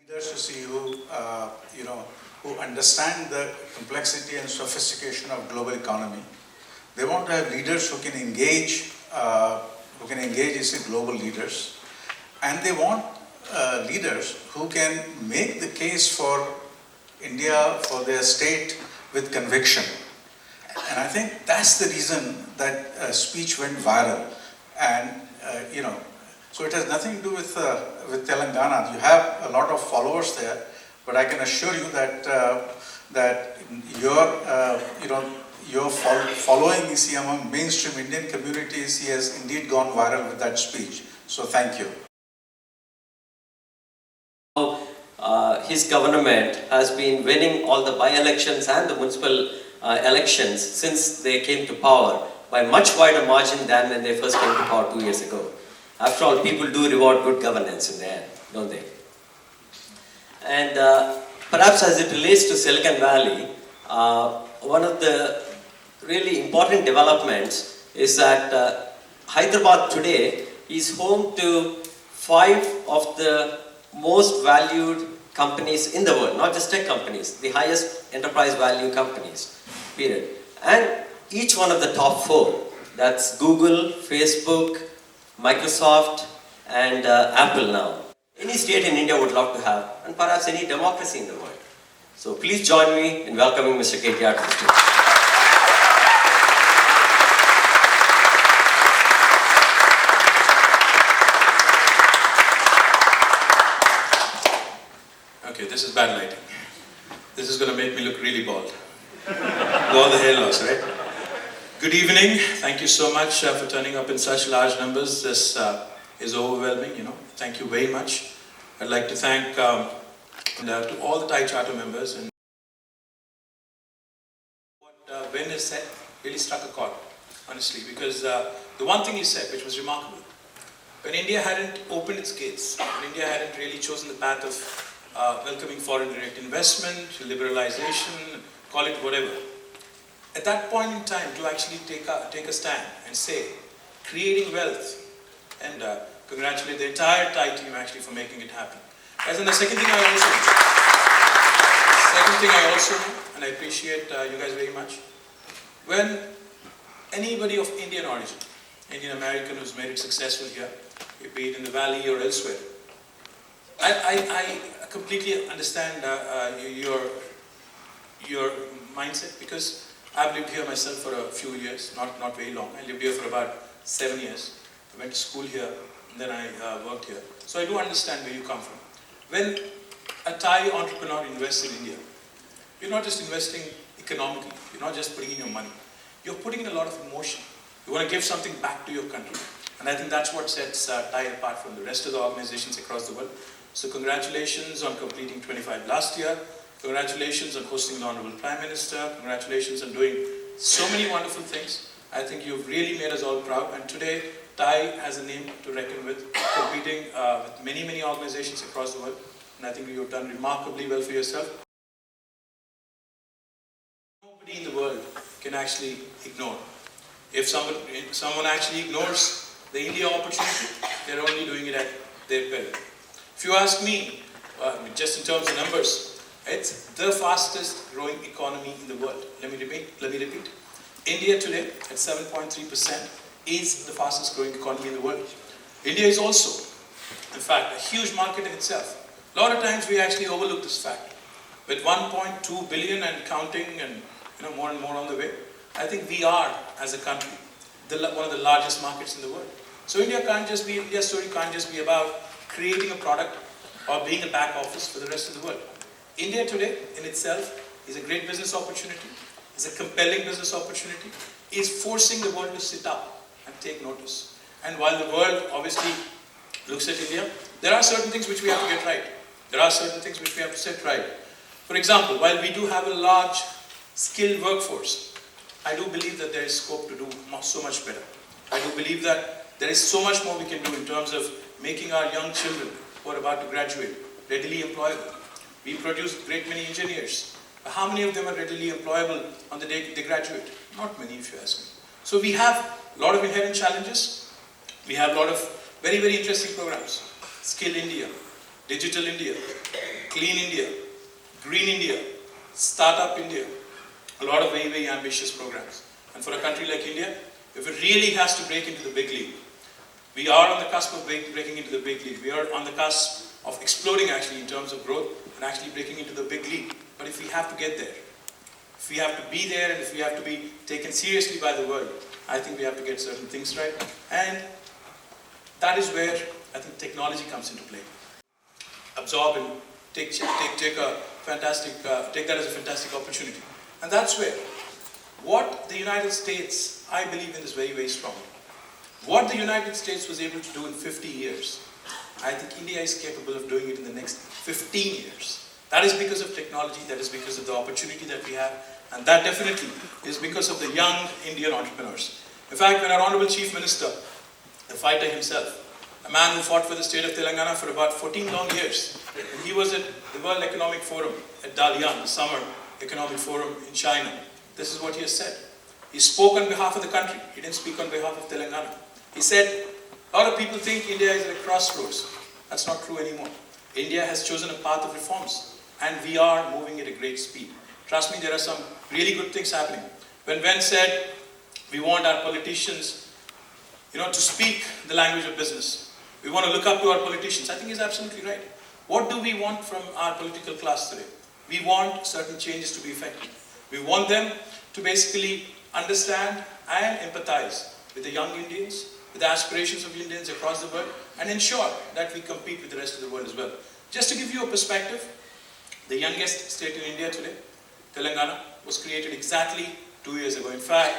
Leaders to see who understand the complexity and sophistication of global economy. They want to have leaders who can engage as global leaders, and they want leaders who can make the case for India, for their state with conviction. And I think that's the reason that speech went viral. And so it has nothing to do with Telangana. You have a lot of followers there, but I can assure you that your following is among mainstream Indian communities. He has indeed gone viral with that speech. So thank you. His government has been winning all the by-elections and the municipal elections since they came to power by much wider margin than when they first came to power 2 years ago. After all, people do reward good governance in the end, don't they? And perhaps as it relates to Silicon Valley, one of the really important developments is that Hyderabad today is home to 5 of the most valued companies in the world, not just tech companies, the highest enterprise value companies, period. And each one of the top 4, that's Google, Facebook, Microsoft, and Apple now. Any state in India would love to have, and perhaps any democracy in the world. So please join me in welcoming Mr. KTR to the stage. Okay, this is bad lighting. This is going to make me look really bald. With all the hair loss, right? Good evening. Thank you so much for turning up in such large numbers. This is overwhelming, Thank you very much. I'd like to thank to all the TiE Charter members. And what Ben has said really struck a chord, honestly, because the one thing he said, which was remarkable, when India hadn't opened its gates, when India hadn't really chosen the path of welcoming foreign direct investment, liberalization, call it whatever. At that point in time, to actually take a stand and say, creating wealth, and congratulate the entire TiE team actually for making it happen. And the second thing I also know, and I appreciate you guys very much, when anybody of Indian origin, Indian American who's made it successful here, be it in the Valley or elsewhere, I completely understand your mindset, because I've lived here myself for a few years, not very long. I lived here for about 7 years. I went to school here, and then I worked here. So I do understand where you come from. When a TiE entrepreneur invests in India, you're not just investing economically, you're not just putting in your money. You're putting in a lot of emotion. You want to give something back to your country. And I think that's what sets TiE apart from the rest of the organizations across the world. So congratulations on completing 25 last year. Congratulations on hosting the Honorable Prime Minister. Congratulations on doing so many wonderful things. I think you've really made us all proud. And today, TiE has a name to reckon with, competing with many, many organizations across the world. And I think you've done remarkably well for yourself. Nobody in the world can actually ignore. If someone actually ignores the India opportunity, they're only doing it at their peril. If you ask me, just in terms of numbers, it's the fastest growing economy in the world. Let me repeat. India today, at 7.3%, is the fastest growing economy in the world. India is also, in fact, a huge market in itself. A lot of times we actually overlook this fact. With 1.2 billion and counting, and more and more on the way, I think we are, as a country, one of the largest markets in the world. So India's story can't just be about creating a product or being a back office for the rest of the world. India today, in itself, is a great business opportunity, is a compelling business opportunity, is forcing the world to sit up and take notice. And while the world obviously looks at India, there are certain things which we have to get right. There are certain things which we have to set right. For example, while we do have a large skilled workforce, I do believe that there is scope to do so much better. I do believe that there is so much more we can do in terms of making our young children who are about to graduate readily employable. We produce a great many engineers. How many of them are readily employable on the day they graduate? Not many, if you ask me. So we have a lot of inherent challenges. We have a lot of very, very interesting programs. Skill India, Digital India, Clean India, Green India, Startup India, a lot of very, very ambitious programs. And for a country like India, if it really has to break into the big league, we are on the cusp of breaking into the big league. We are on the cusp of exploding actually in terms of growth and actually breaking into the big league. But if we have to get there, if we have to be there and if we have to be taken seriously by the world, I think we have to get certain things right. And that is where I think technology comes into play. Absorb and take that as a fantastic opportunity. And that's where what the United States, I believe in this very, very strongly. What the United States was able to do in 50 years, I think India is capable of doing it in the next 15 years. That is because of technology, that is because of the opportunity that we have, and that definitely is because of the young Indian entrepreneurs. In fact, when our Honorable Chief Minister, the fighter himself, a man who fought for the state of Telangana for about 14 long years, and he was at the World Economic Forum at Dalian, the Summer Economic Forum in China. This is what he has said. He spoke on behalf of the country. He didn't speak on behalf of Telangana. He said, a lot of people think India is at a crossroads. That's not true anymore. India has chosen a path of reforms, and we are moving at a great speed. Trust me, there are some really good things happening. When Ben said, we want our politicians, to speak the language of business. We want to look up to our politicians. I think he's absolutely right. What do we want from our political class today? We want certain changes to be effective. We want them to basically understand and empathize with the young Indians, with the aspirations of Indians across the world, and ensure that we compete with the rest of the world as well. Just to give you a perspective, the youngest state in India today, Telangana, was created exactly 2 years ago. In fact,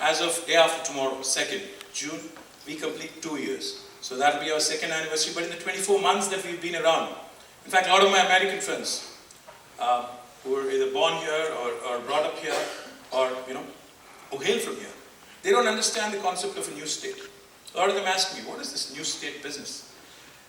as of day after tomorrow, 2nd June, we complete 2 years. So that will be our second anniversary, but in the 24 months that we've been around, in fact, a lot of my American friends, who were either born here or brought up here, or who hail from here, they don't understand the concept of a new state. A lot of them ask me, what is this new state business?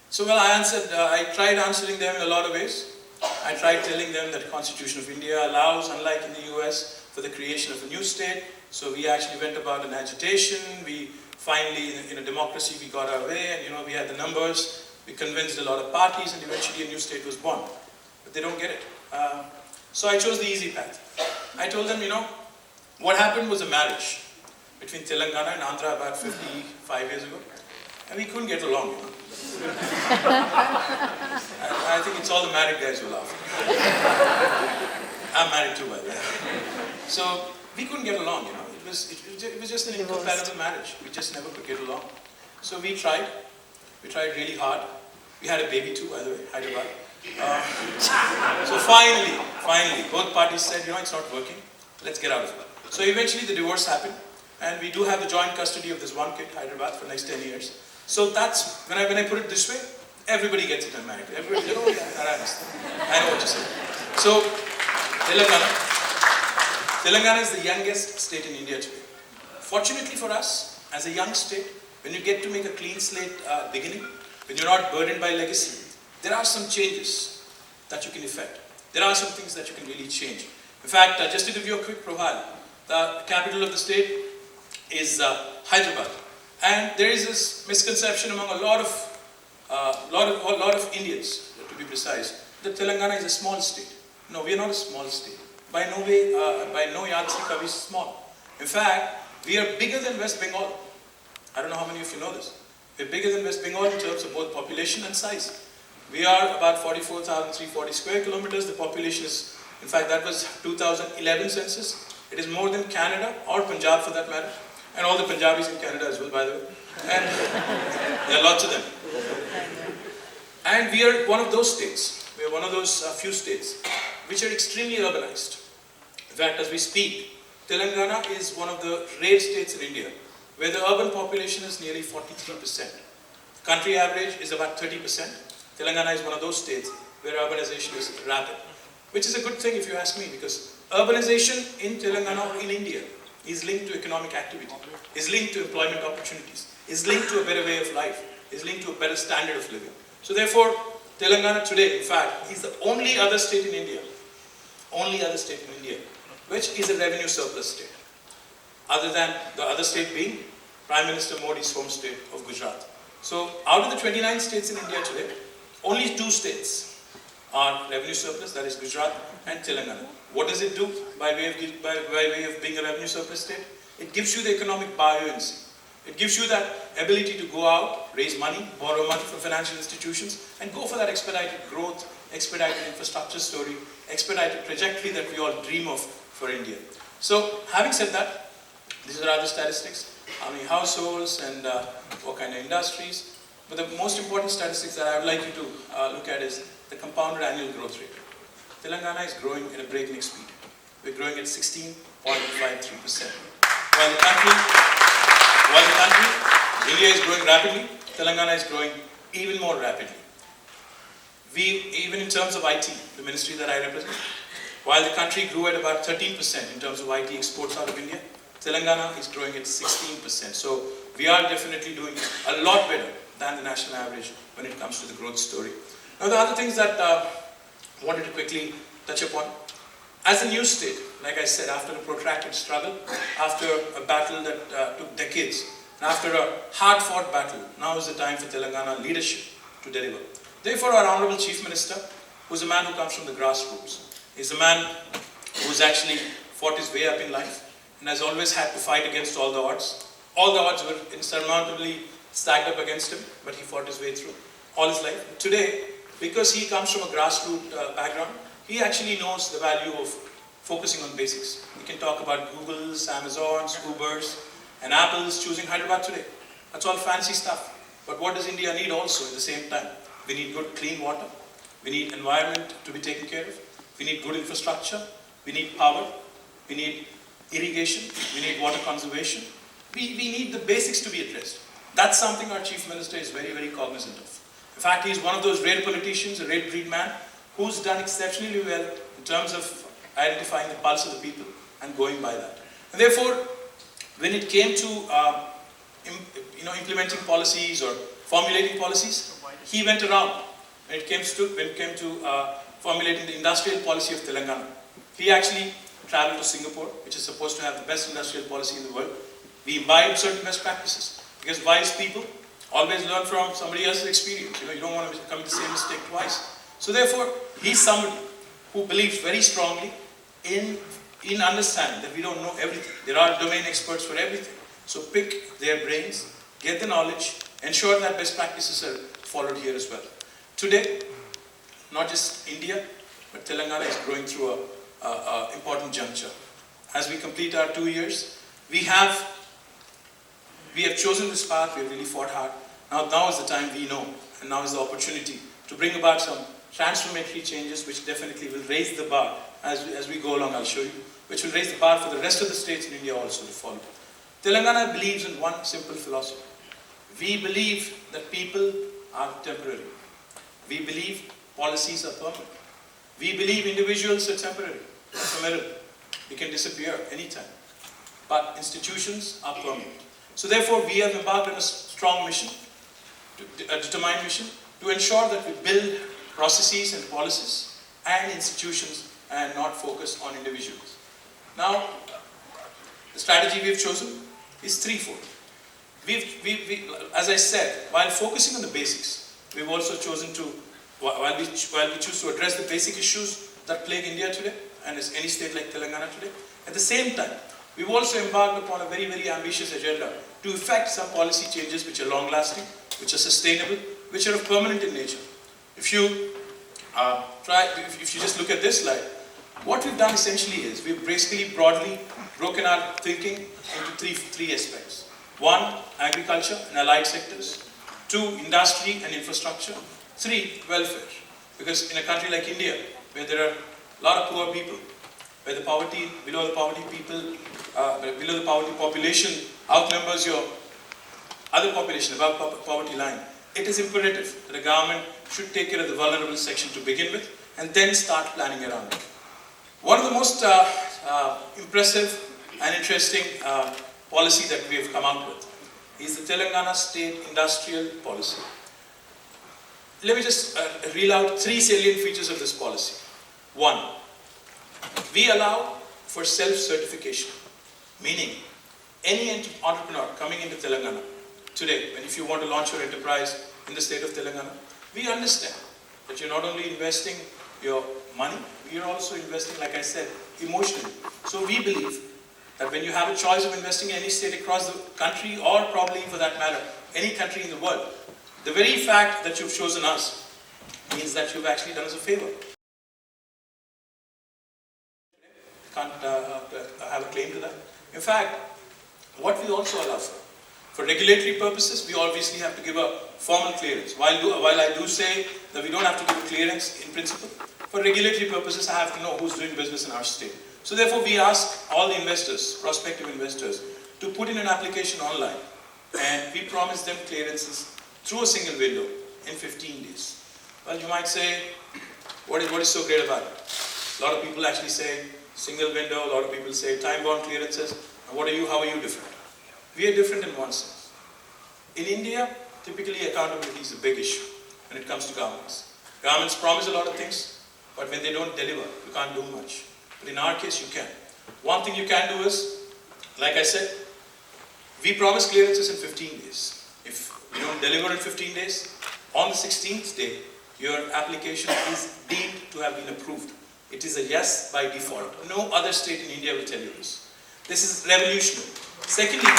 So well, I tried answering them in a lot of ways. I tried telling them that the Constitution of India allows, unlike in the US, for the creation of a new state. So we actually went about an agitation. We finally, in a democracy, we got our way, and we had the numbers. We convinced a lot of parties, and eventually a new state was born. But they don't get it. So I chose the easy path. I told them, what happened was a marriage between Telangana and Andhra about 55 years ago, and we couldn't get along. I think it's all the married guys who laugh. I'm married too, by the way. So we couldn't get along. It was just an incompatible marriage. We just never could get along. So we tried. We tried really hard. We had a baby too, by the way, Hyderabad. So finally, both parties said, it's not working. Let's get out of it. So eventually the divorce happened, and we do have the joint custody of this one kid, Hyderabad, for the next 10 years. So that's, when I put it this way, everybody gets it in America. Everybody, I know what you say. So, Telangana is the youngest state in India today. Fortunately for us, as a young state, when you get to make a clean slate beginning, when you're not burdened by legacy, there are some changes that you can effect. There are some things that you can really change. In fact, just to give you a quick profile, the capital of the state is Hyderabad. And there is this misconception among a lot of Indians, to be precise, that Telangana is a small state. No, we are not a small state. By no way, by no yardstick are we small. In fact, we are bigger than West Bengal. I don't know how many of you know this. We're bigger than West Bengal in terms of both population and size. We are about 44,340 square kilometers. The population is, in fact, that was 2011 census. It is more than Canada or Punjab for that matter. And all the Punjabis in Canada as well, by the way. And there are lots of them. And we are one of those states. We are one of those few states which are extremely urbanized. In fact, as we speak, Telangana is one of the rare states in India where the urban population is nearly 43%. The country average is about 30%. Telangana is one of those states where urbanization is rapid, which is a good thing if you ask me, because urbanization in Telangana or in India is linked to economic activity, is linked to employment opportunities, is linked to a better way of life, is linked to a better standard of living. So therefore, Telangana today, in fact, is the only other state in India, which is a revenue surplus state, other than the other state being Prime Minister Modi's home state of Gujarat. So out of the 29 states in India today, only 2 states our revenue surplus, that is Gujarat and Telangana. What does it do by way of being a revenue surplus state? It gives you the economic buoyancy. It gives you that ability to go out, raise money, borrow money from financial institutions, and go for that expedited growth, expedited infrastructure story, expedited trajectory that we all dream of for India. So, having said that, these are other statistics, how many households and what kind of industries. But the most important statistics that I would like you to look at is the compounded annual growth rate. Telangana is growing at a breakneck speed. We're growing at 16.53%. While the country, India is growing rapidly, Telangana is growing even more rapidly. Even in terms of IT, the ministry that I represent, while the country grew at about 13% in terms of IT exports out of India, Telangana is growing at 16%. So we are definitely doing a lot better than the national average when it comes to the growth story. Now the other things that I wanted to quickly touch upon. As a new state, like I said, after a protracted struggle, after a battle that took decades, and after a hard-fought battle, now is the time for Telangana leadership to deliver. Therefore, our Honorable Chief Minister, who's a man who comes from the grassroots, is a man who's actually fought his way up in life and has always had to fight against all the odds. All the odds were insurmountably stacked up against him, but he fought his way through all his life. Today, because he comes from a grassroots background, he actually knows the value of focusing on basics. We can talk about Googles, Amazons, Ubers, and Apples choosing Hyderabad today. That's all fancy stuff. But what does India need also at the same time? We need good, clean water. We need environment to be taken care of. We need good infrastructure. We need power. We need irrigation. We need water conservation. We need the basics to be addressed. That's something our Chief Minister is very, very cognizant of. In fact, he's one of those rare politicians, a rare breed man, who's done exceptionally well in terms of identifying the pulse of the people and going by that. And therefore, when it came to implementing policies or formulating policies, he went around. When it came to formulating the industrial policy of Telangana, he actually traveled to Singapore, which is supposed to have the best industrial policy in the world. We imbibed certain best practices because wise people always learn from somebody else's experience. You don't want to commit the same mistake twice. So therefore, he's somebody who believes very strongly in understanding that we don't know everything. There are domain experts for everything. So pick their brains, get the knowledge, ensure that best practices are followed here as well. Today, not just India, but Telangana is going through an important juncture. As we complete our 2 years, we have chosen this path, we have really fought hard. Now is the time we know, and now is the opportunity to bring about some transformatory changes which definitely will raise the bar as we go along. I'll show you, which will raise the bar for the rest of the states in India also to follow. Telangana believes in one simple philosophy. We believe that people are temporary. We believe policies are permanent. We believe individuals are temporary, ephemeral. They can disappear anytime. But institutions are permanent. So therefore, we have embarked on a strong mission, a determined mission, to ensure that we build processes and policies and institutions and not focus on individuals. Now, the strategy we've chosen is threefold. As I said, while focusing on the basics, we've also chosen to, while we choose to address the basic issues that plague India today, and as any state like Telangana today, at the same time, we've also embarked upon a very, very ambitious agenda to effect some policy changes which are long-lasting, which are sustainable, which are permanent in nature. If you just look at this slide, what we've done essentially is we've basically broadly broken our thinking into three aspects. One, agriculture and allied sectors. Two, industry and infrastructure. Three, welfare. Because in a country like India, where there are a lot of poor people, where the poverty, below the poverty population outnumbers your other population above poverty line, it is imperative that the government should take care of the vulnerable section to begin with and then start planning around it. One of the most impressive and interesting policy that we have come out with is the Telangana State Industrial Policy. Let me just reel out three salient features of this policy. One, we allow for self-certification, meaning any entrepreneur coming into Telangana today, if you want to launch your enterprise in the state of Telangana, we understand that you're not only investing your money, you're also investing, like I said, emotionally. So we believe that when you have a choice of investing in any state across the country, or probably for that matter, any country in the world, the very fact that you've chosen us means that you've actually done us a favor. Can't have a claim to that. In fact, what we also allow for regulatory purposes, we obviously have to give a formal clearance. While I do say that we don't have to give a clearance in principle, for regulatory purposes, I have to know who's doing business in our state. So therefore, we ask all the investors, prospective investors, to put in an application online, and we promise them clearances through a single window in 15 days. Well, you might say, what is so great about it? A lot of people actually say single window, a lot of people say time-bound clearances. And how are you different? We are different in one sense. In India, typically accountability is a big issue when it comes to governments. Governments promise a lot of things, but when they don't deliver, you can't do much. But in our case, you can. One thing you can do is, like I said, we promise clearances in 15 days. If you don't deliver in 15 days, on the 16th day, your application is deemed to have been approved. It is a yes by default. No other state in India will tell you this. This is revolutionary. Secondly,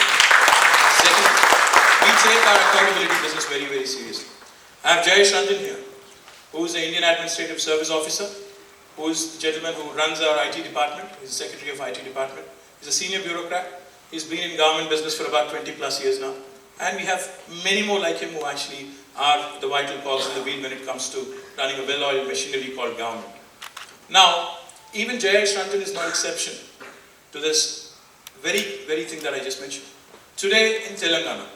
we take our accountability business very, very seriously. I have Jayesh Ranjan here, who is the Indian Administrative Service Officer, who is the gentleman who runs our IT department. He's the Secretary of IT department. He's a senior bureaucrat. He's been in government business for about 20 plus years now. And we have many more like him who actually are the vital cogs in the wheel when it comes to running a well-oiled machinery called government. Now, even Jayesh Ranjan is no exception to this very, very thing that I just mentioned. Today in Telangana,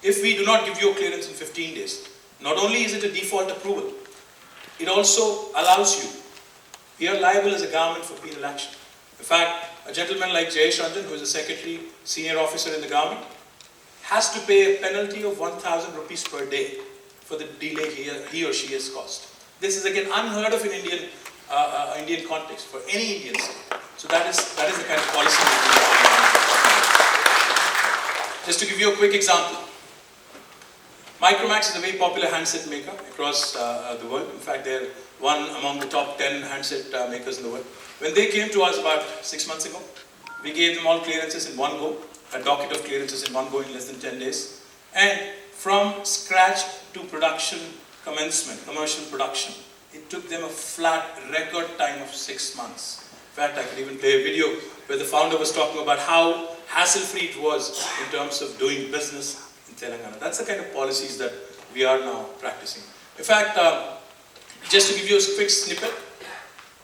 if we do not give you a clearance in 15 days, not only is it a default approval, it also allows you, we are liable as a government for penal action. In fact, a gentleman like Jayesh Ranjan, who is a secretary, senior officer in the government, has to pay a penalty of 1,000 rupees per day for the delay he or she has caused. This is again unheard of in Indian context for any Indian state. So that is the kind of policy that we have. Just to give you a quick example, Micromax is a very popular handset maker across the world. In fact, they're one among the top 10 handset makers in the world. When they came to us about 6 months ago, we gave them all clearances in one go, a docket of clearances in one go in less than 10 days. And from scratch to production commencement, commercial production, it took them a flat record time of 6 months. In fact, I could even play a video where the founder was talking about how hassle-free it was in terms of doing business in Telangana. That's the kind of policies that we are now practicing. In fact, just to give you a quick snippet,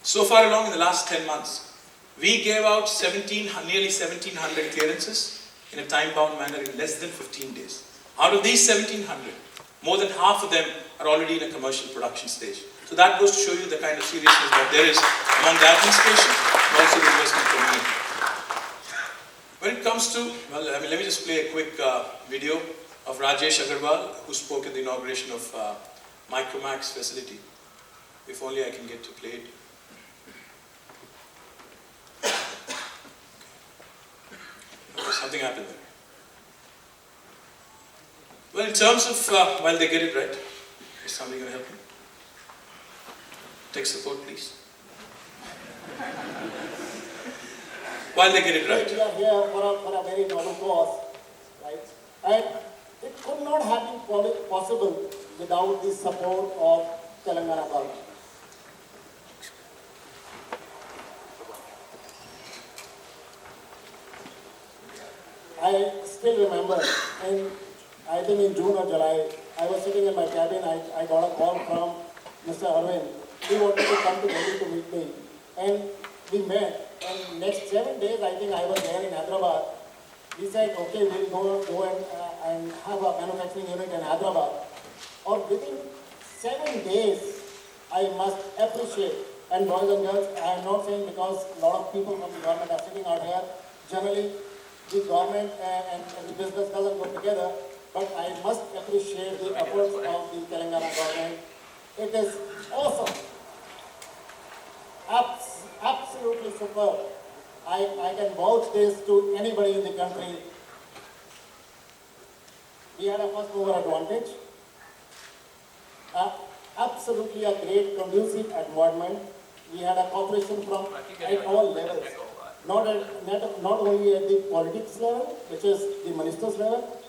so far along in the last 10 months, we gave out nearly 1,700 clearances in a time-bound manner in less than 15 days. Out of these 1,700, more than half of them are already in a commercial production stage. So that goes to show you the kind of seriousness that there is among the administration and also the investment community. When it comes to, let me just play a quick video of Rajesh Agarwal, who spoke at the inauguration of Micromax facility. If only I can get to play it. Okay, something happened there. Well, in terms of, while they get it right, is somebody going to help me? Tech support, please. While they get it right. We are here for a very noble cause, right? And it could not have been possible without the support of Telangana government. I still remember, I think in June or July, I was sitting in my cabin, I got a call from Mr. Arvind. He wanted to come to Delhi to meet me. And we met. And next 7 days, I think I was there in Hyderabad. We said, okay, we'll go and have a manufacturing unit in Hyderabad. Or within 7 days, I must appreciate. And boys and girls, I am not saying because a lot of people from the government are sitting out here. Generally, the government and the business doesn't go together. But I must appreciate the efforts of the Telangana government. It is awesome. Absolutely superb. I can vouch this to anybody in the country. We had a first mover advantage. absolutely a great conducive environment. We had a cooperation from at all levels, not only at the politics level, which is the minister's level.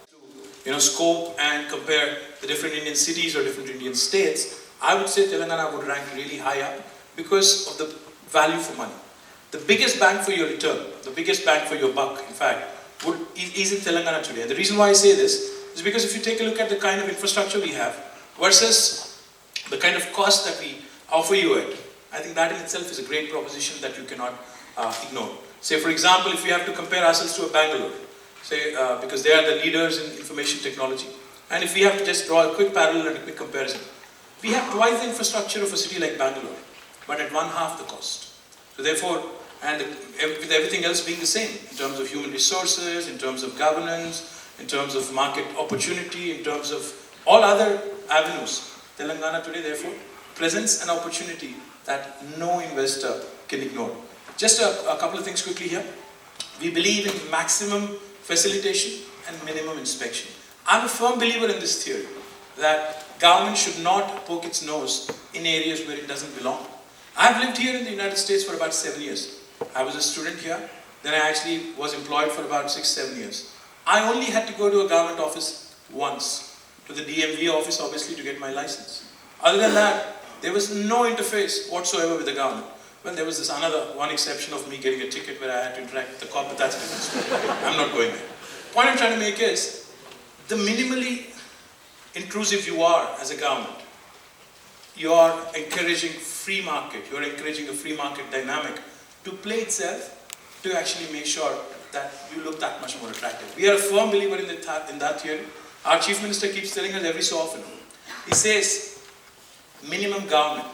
Scope and compare the different Indian cities or different Indian states, I would say Telangana would rank really high up because of the value for money. The biggest bang for your return, the biggest bang for your buck, in fact, is in Telangana today. And the reason why I say this is because if you take a look at the kind of infrastructure we have versus the kind of cost that we offer you at, I think that in itself is a great proposition that you cannot ignore. Say, for example, if we have to compare ourselves to a Bangalore, say, because they are the leaders in information technology, and if we have to just draw a quick parallel and a quick comparison, we have twice the infrastructure of a city like Bangalore, but at one half the cost. So therefore, and with everything else being the same, in terms of human resources, in terms of governance, in terms of market opportunity, in terms of all other avenues, Telangana today therefore presents an opportunity that no investor can ignore. Just a couple of things quickly here. We believe in maximum facilitation and minimum inspection. I'm a firm believer in this theory that government should not poke its nose in areas where it doesn't belong. I've lived here in the United States for about 7 years. I was a student here, then I actually was employed for about 6-7 years. I only had to go to a government office once, to the DMV office obviously to get my license. Other than that, there was no interface whatsoever with the government. Well, there was this one exception of me getting a ticket where I had to interact with the cop, but that's a different story. I'm not going there. The point I'm trying to make is, the minimally intrusive you are as a government, you are encouraging free market, you are encouraging a free market dynamic to play itself to actually make sure that you look that much more attractive. We are a firm believer in that theory. Our Chief Minister keeps telling us every so often. He says, minimum government,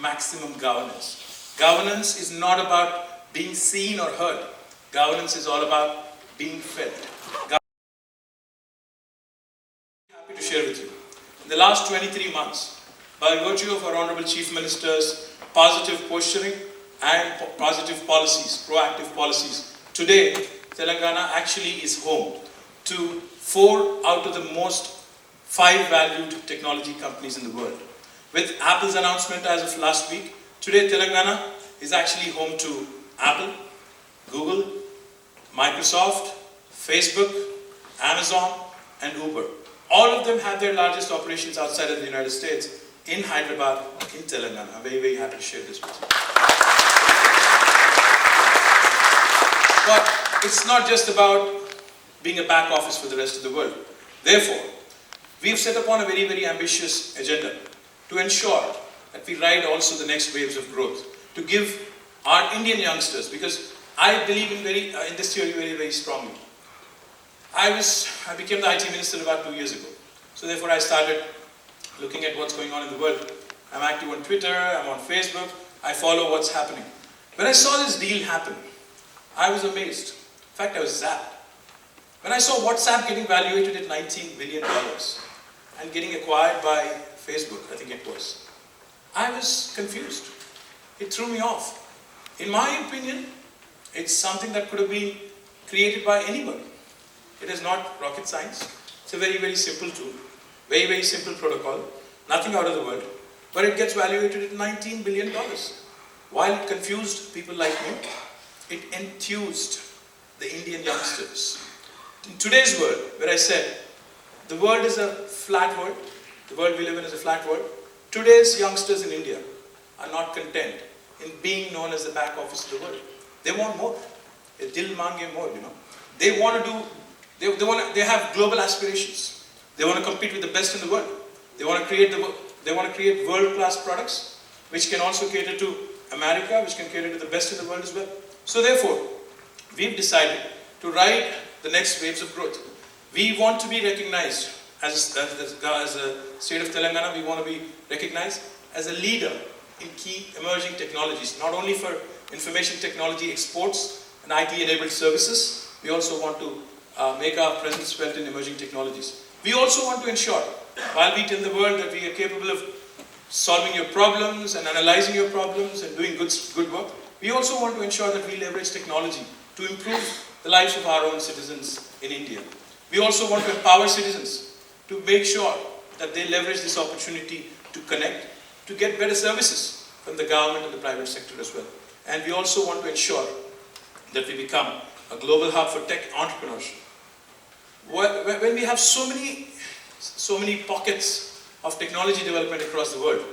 maximum governance. Governance is not about being seen or heard. Governance is all about being felt. Happy to share with you. In the last 23 months, by virtue of our Honorable Chief Minister's positive posturing and positive policies, proactive policies, today Telangana actually is home to 4 out of the most 5 valued technology companies in the world. With Apple's announcement as of last week, today Telangana is actually home to Apple, Google, Microsoft, Facebook, Amazon, and Uber. All of them have their largest operations outside of the United States, in Hyderabad, in Telangana. I'm very, very happy to share this with you. But it's not just about being a back office for the rest of the world. Therefore, we've set upon a very, very ambitious agenda to ensure that we ride also the next waves of growth, to give our Indian youngsters, because I believe in this theory very, very strongly. I became the IT minister about 2 years ago. So therefore I started looking at what's going on in the world. I'm active on Twitter, I'm on Facebook, I follow what's happening. When I saw this deal happen, I was amazed. In fact, I was zapped. When I saw WhatsApp getting valuated at $19 billion and getting acquired by Facebook, I think it was, I was confused. It threw me off. In my opinion, it's something that could have been created by anybody. It is not rocket science. It's a very, very simple tool. Very, very simple protocol. Nothing out of the world. But it gets valuated at $19 billion. While it confused people like me, it enthused the Indian youngsters. In today's world, where I said, the world is a flat world, the world we live in is a flat world, today's youngsters in India are not content in being known as the back office of the world. They want more. Dil mange more, you know. They want to do, they have global aspirations. They want to compete with the best in the world. They want to create world-class products, which can also cater to America, which can cater to the best in the world as well. So therefore, we've decided to ride the next waves of growth. We want to be recognized as a state of Telangana, we want to be recognized as a leader in key emerging technologies, not only for information technology exports and IT-enabled services, we also want to make our presence felt in emerging technologies. We also want to ensure, while we tell the world that we are capable of solving your problems and analyzing your problems and doing good work, we also want to ensure that we leverage technology to improve the lives of our own citizens in India. We also want to empower citizens to make sure that they leverage this opportunity to connect, to get better services from the government and the private sector as well. And we also want to ensure that we become a global hub for tech entrepreneurship. When we have so many pockets of technology development across the world,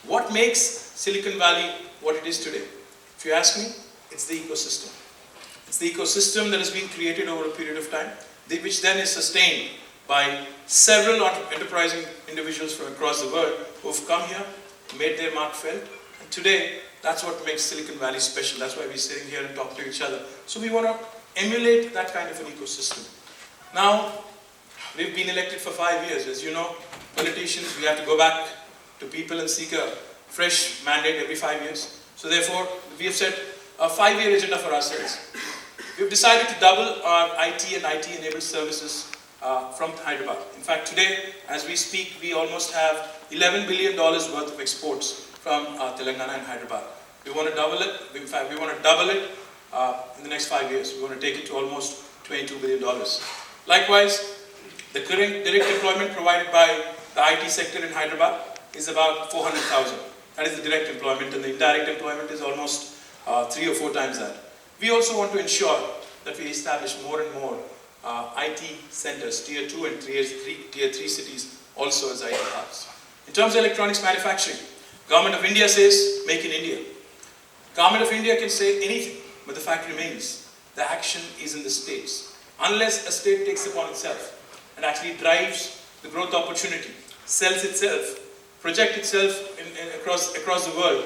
what makes Silicon Valley what it is today? If you ask me, it's the ecosystem. It's the ecosystem that has been created over a period of time, which then is sustained by several enterprising individuals from across the world who have come here, made their mark felt, and today that's what makes Silicon Valley special. That's why we're sitting here and talking to each other. So we want to emulate that kind of an ecosystem. Now, we've been elected for 5 years. As you know, politicians, we have to go back to people and seek a fresh mandate every 5 years. So therefore, we have set a 5-year agenda for ourselves. We've decided to double our IT and IT-enabled services from Hyderabad. In fact, today, as we speak, we almost have $11 billion worth of exports from Telangana and Hyderabad. We want to double it. In fact, we want to double it in the next 5 years. We want to take it to almost $22 billion. Likewise, the current direct employment provided by the IT sector in Hyderabad is about 400,000. That is the direct employment, and the indirect employment is almost 3 or 4 times that. We also want to ensure that we establish more and more IT centers, tier 2 and tier 3 cities also as IT hubs. In terms of electronics manufacturing, Government of India says, make in India. Government of India can say anything, but the fact remains, the action is in the states. Unless a state takes upon itself and actually drives the growth opportunity, sells itself, projects itself across the world,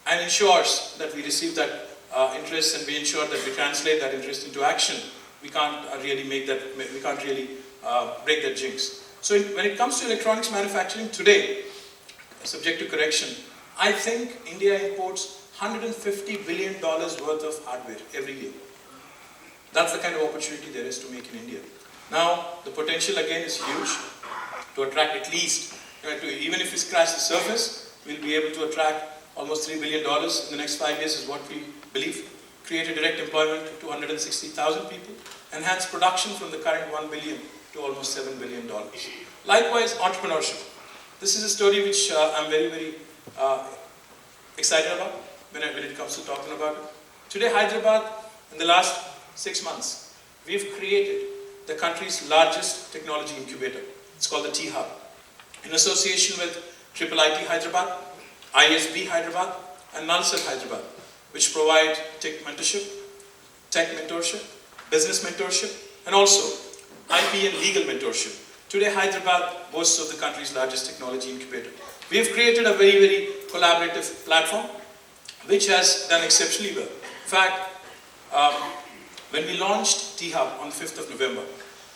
and ensures that we receive that interest and we ensure that we translate that interest into action, we can't really break that jinx. So when it comes to electronics manufacturing today, subject to correction, I think India imports $150 billion worth of hardware every year. That's the kind of opportunity there is to make in India. Now, the potential again is huge to attract at least, even if we scratch the surface, we'll be able to attract almost $3 billion in the next 5 years is what we believe. Create a direct employment to 260,000 people, enhance production from the current 1 billion to almost $7 billion. Likewise, entrepreneurship. This is a story which I'm very, very excited about when it comes to talking about it. Today, Hyderabad, in the last 6 months, we've created the country's largest technology incubator. It's called the THub. In association with IIIT Hyderabad, ISB Hyderabad, and NALSA Hyderabad, which provide tech mentorship, business mentorship, and also IP and legal mentorship. Today, Hyderabad boasts of the country's largest technology incubator. We have created a very, very collaborative platform, which has done exceptionally well. In fact, when we launched THub on the 5th of November,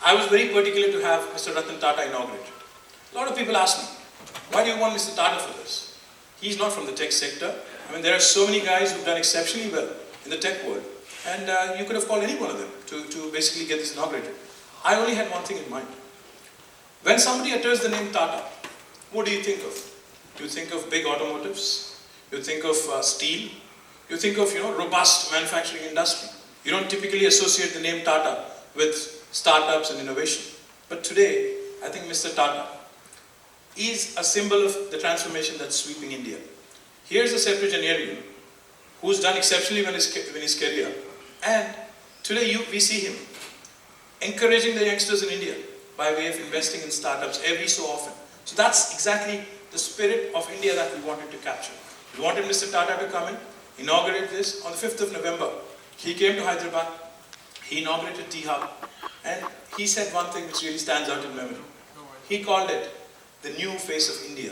I was very particular to have Mr. Ratan Tata inaugurate. A lot of people ask me, why do you want Mr. Tata for this? He's not from the tech sector. I mean, there are so many guys who've done exceptionally well in the tech world. And you could have called any one of them to basically get this inaugurated. I only had one thing in mind. When somebody utters the name Tata, what do you think of? You think of big automotives. You think of steel. You think of, robust manufacturing industry. You don't typically associate the name Tata with startups and innovation. But today, I think Mr. Tata is a symbol of the transformation that's sweeping India. Here's a septuagenarian who's done exceptionally well in his career. And today we see him encouraging the youngsters in India by way of investing in startups every so often. So that's exactly the spirit of India that we wanted to capture. We wanted Mr. Tata to come in, inaugurate this on the 5th of November. He came to Hyderabad, he inaugurated THub, and he said one thing which really stands out in memory. He called it the new face of India.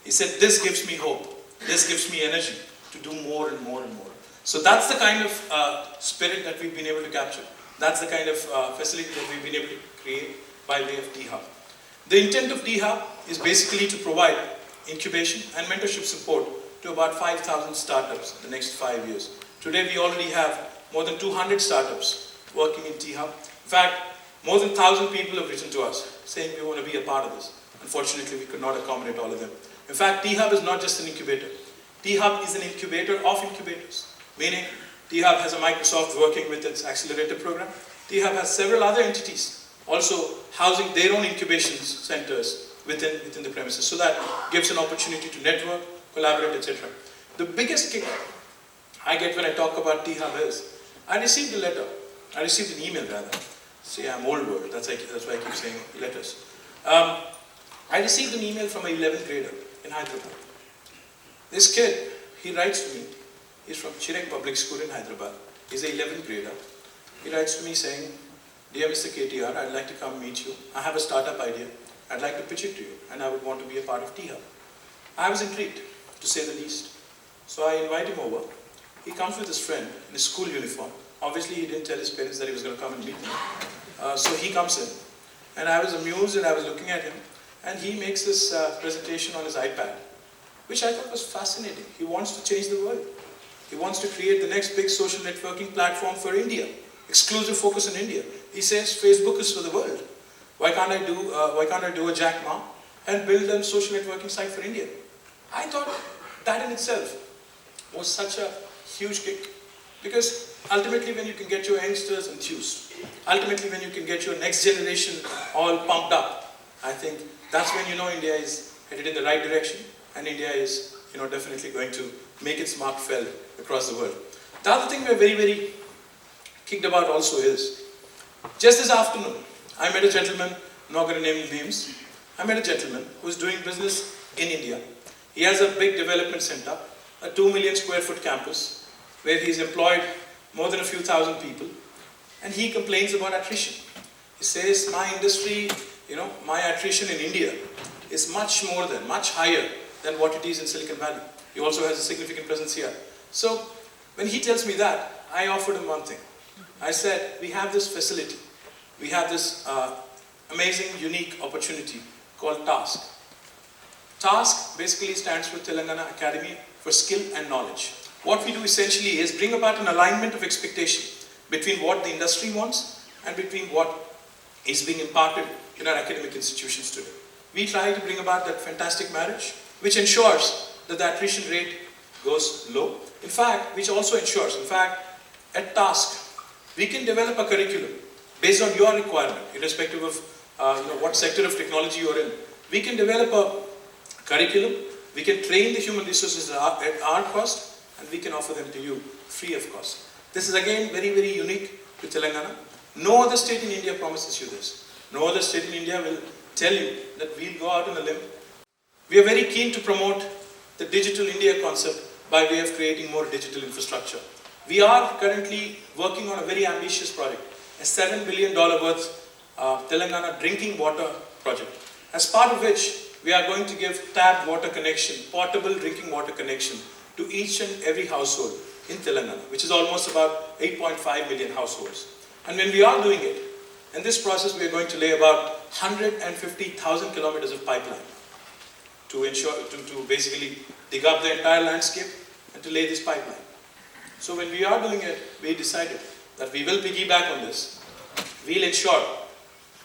He said, this gives me hope, this gives me energy to do more and more and more. So that's the kind of spirit that we've been able to capture. That's the kind of facility that we've been able to create by way of THub. The intent of THub is basically to provide incubation and mentorship support to about 5,000 startups in the next 5 years. Today we already have more than 200 startups working in THub. In fact, more than 1,000 people have written to us saying we want to be a part of this. Unfortunately, we could not accommodate all of them. In fact, THub is not just an incubator. THub is an incubator of incubators, meaning THub has a Microsoft working with its accelerator program. THub has several other entities also housing their own incubation centers within the premises. So that gives an opportunity to network, collaborate, etc. The biggest kick I get when I talk about THub is, I received an email rather. See, I'm old world, that's why I keep saying letters. I received an email from an 11th grader in Hyderabad. This kid, he writes to me, he's from Chirek Public School in Hyderabad. He's an 11th grader. He writes to me saying, "Dear Mr. KTR, I'd like to come meet you. I have a startup idea. I'd like to pitch it to you, and I would want to be a part of THub." I was intrigued, to say the least. So I invite him over. He comes with his friend in his school uniform. Obviously, he didn't tell his parents that he was going to come and meet me. So he comes in, and I was amused, and I was looking at him, and he makes this presentation on his iPad, which I thought was fascinating. He wants to change the world. He wants to create the next big social networking platform for India, exclusive focus on India. He says Facebook is for the world. Why can't I do a Jack Ma and build a social networking site for India? I thought that in itself was such a huge kick, because ultimately when you can get your youngsters enthused, ultimately when you can get your next generation all pumped up, I think that's when you know India is headed in the right direction, and India is definitely going to make its mark felt across the world. The other thing we're very, very kicked about also is, just this afternoon, I met a gentleman, I'm not going to name names, I met a gentleman who's doing business in India. He has a big development center, a 2 million square foot campus, where he's employed more than a few thousand people, and he complains about attrition. He says, my industry, my attrition in India is much higher than what it is in Silicon Valley. He also has a significant presence here. So when he tells me that, I offered him one thing. I said, we have this facility, we have this amazing, unique opportunity called TASK. TASK basically stands for Telangana Academy for Skill and Knowledge. What we do essentially is bring about an alignment of expectation between what the industry wants and between what is being imparted in our academic institutions today. We try to bring about that fantastic marriage, which ensures that the attrition rate goes low. In fact, at TASK, we can develop a curriculum based on your requirement, irrespective of what sector of technology you're in. We can develop a curriculum, we can train the human resources at our cost, and we can offer them to you free of cost. This is again very, very unique to Telangana. No other state in India promises you this. No other state in India will tell you that we'll go out on a limb. We are very keen to promote the Digital India concept by way of creating more digital infrastructure. We are currently working on a very ambitious project, a $7 billion worth Telangana drinking water project, as part of which we are going to give tapped water connection, portable drinking water connection to each and every household in Telangana, which is almost about 8.5 million households. And when we are doing it, in this process we are going to lay about 150,000 kilometers of pipeline to ensure, to basically dig up the entire landscape and to lay this pipeline. So when we are doing it, we decided that we will piggyback on this. We'll ensure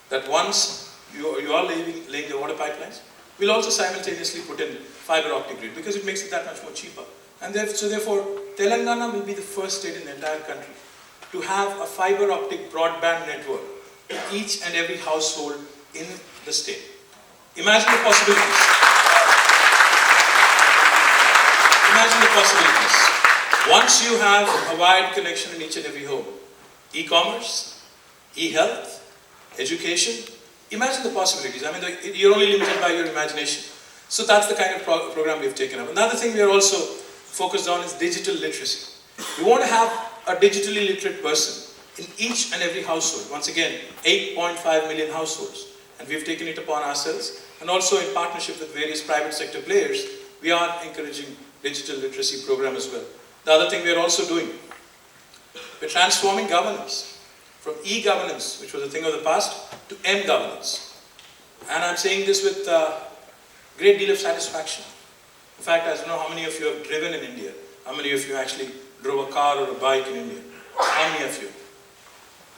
that once you are laying the water pipelines, we'll also simultaneously put in fiber optic grid, because it makes it that much more cheaper. And therefore, Telangana will be the first state in the entire country to have a fiber optic broadband network to each and every household in the state. Imagine the possibilities. Imagine the possibilities. Once you have a wired connection in each and every home, e-commerce, e-health, education, imagine the possibilities. I mean, you're only limited by your imagination. So that's the kind of program we've taken up. Another thing we are also focused on is digital literacy. We want to have a digitally literate person in each and every household. Once again, 8.5 million households. And we've taken it upon ourselves. And also in partnership with various private sector players, we are encouraging digital literacy program as well. The other thing we are also doing, we're transforming governance from e-governance, which was a thing of the past, to m-governance. And I'm saying this with a great deal of satisfaction. In fact, I don't know how many of you have driven in India. How many of you actually drove a car or a bike in India? How many of you?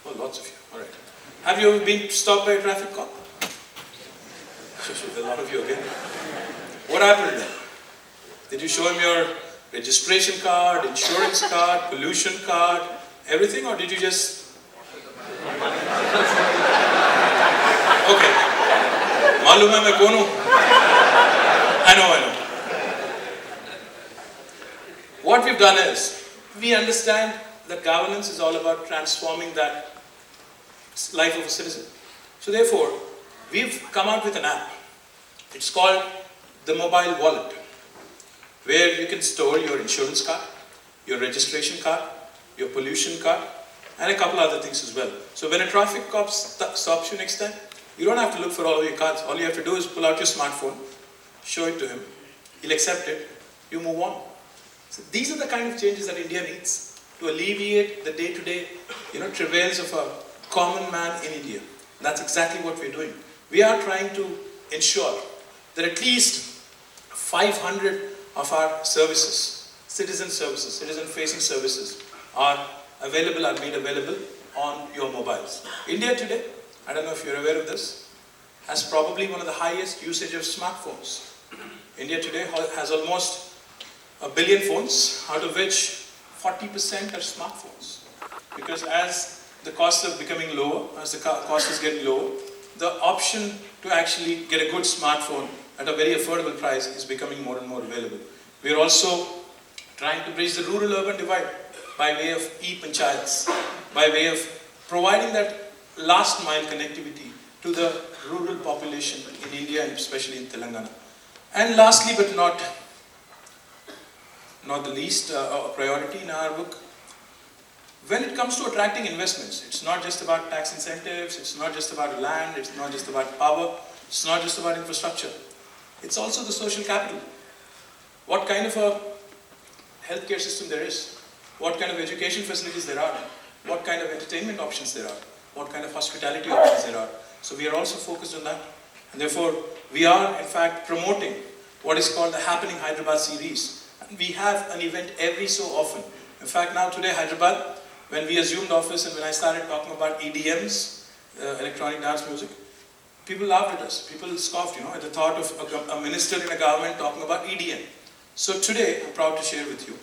Oh, lots of you. All right. Have you ever been stopped by a traffic cop? A lot of you again. What happened then? Did you show him your registration card, insurance card, pollution card, everything, or did you just... Okay. मालूम है मैं कौन हूँ? I know. What we've done is, we understand that governance is all about transforming that life of a citizen. So therefore, we've come out with an app. It's called the mobile wallet, where you can store your insurance card, your registration card, your pollution card, and a couple other things as well. So when a traffic cop stops you next time, you don't have to look for all of your cards. All you have to do is pull out your smartphone, show it to him, he'll accept it, you move on. So these are the kind of changes that India needs to alleviate the day-to-day, travails of a common man in India. That's exactly what we're doing. We are trying to ensure that at least 500 of our services, citizen-facing services, are made available on your mobiles. India today, I don't know if you're aware of this, has probably one of the highest usage of smartphones. India today has almost 1 billion phones, out of which 40% are smartphones. Because as the cost is becoming lower, as the cost is getting lower, the option to actually get a good smartphone at a very affordable price is becoming more and more available. We are also trying to bridge the rural-urban divide by way of e-panchayats, by way of providing that last-mile connectivity to the rural population in India and especially in Telangana. And lastly, but not the least, a priority in our book, when it comes to attracting investments, it's not just about tax incentives, it's not just about land, it's not just about power, it's not just about infrastructure. It's also the social capital. What kind of a healthcare system there is, what kind of education facilities there are, what kind of entertainment options there are, what kind of hospitality options there are. So we are also focused on that. And therefore, we are in fact promoting what is called the Happening Hyderabad series. And we have an event every so often. In fact, now today, Hyderabad, when we assumed office and when I started talking about EDMs, electronic dance music, people laughed at us. People scoffed, at the thought of a minister in a government talking about EDM. So today, I'm proud to share with you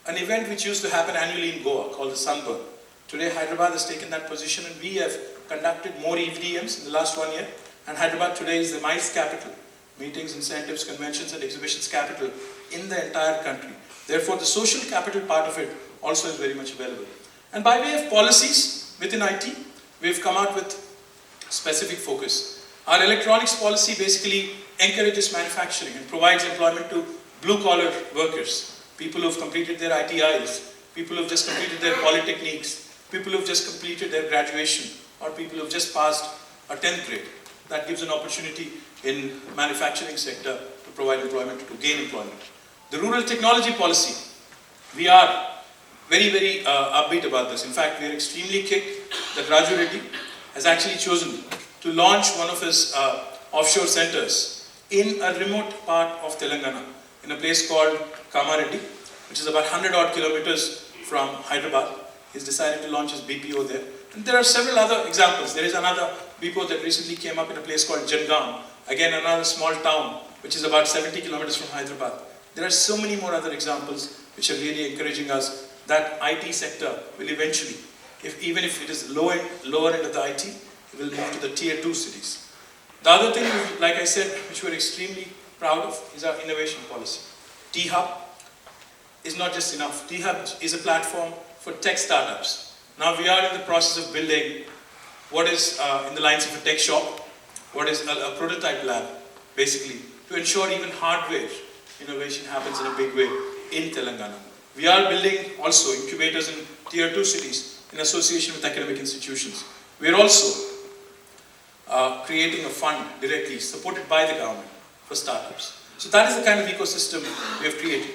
an event which used to happen annually in Goa called the Sunburn. Today, Hyderabad has taken that position and we have conducted more EDMs in the last 1 year. And Hyderabad today is the MICE capital, meetings, incentives, conventions and exhibitions capital in the entire country. Therefore, the social capital part of it also is very much available. And by way of policies within IT, we've come out with specific focus. Our electronics policy basically encourages manufacturing and provides employment to blue-collar workers, people who've completed their ITIs, people who've just completed their polytechniques, people who've just completed their graduation, or people who've just passed a 10th grade. That gives an opportunity in manufacturing sector to provide employment, to gain employment. The rural technology policy, we are very, very upbeat about this. In fact, we are extremely kicked that Raju Reddy has actually chosen to launch one of his offshore centers in a remote part of Telangana, in a place called Kamareddy, which is about 100 odd kilometers from Hyderabad. He's decided to launch his BPO there. And there are several other examples. There is another BPO that recently came up in a place called Jangam, again another small town which is about 70 kilometers from Hyderabad. There are so many more other examples which are really encouraging us that IT sector will eventually, even if it is lower end of the IT, it will move to the tier 2 cities. The other thing, like I said, which we're extremely proud of is our innovation policy. THub is not just enough. THub is a platform for tech startups. Now we are in the process of building what is in the lines of a tech shop, what is a prototype lab, basically, to ensure even hardware innovation happens in a big way in Telangana. We are building also incubators in tier 2 cities in association with academic institutions. We are also creating a fund directly supported by the government for startups. So that is the kind of ecosystem we have created.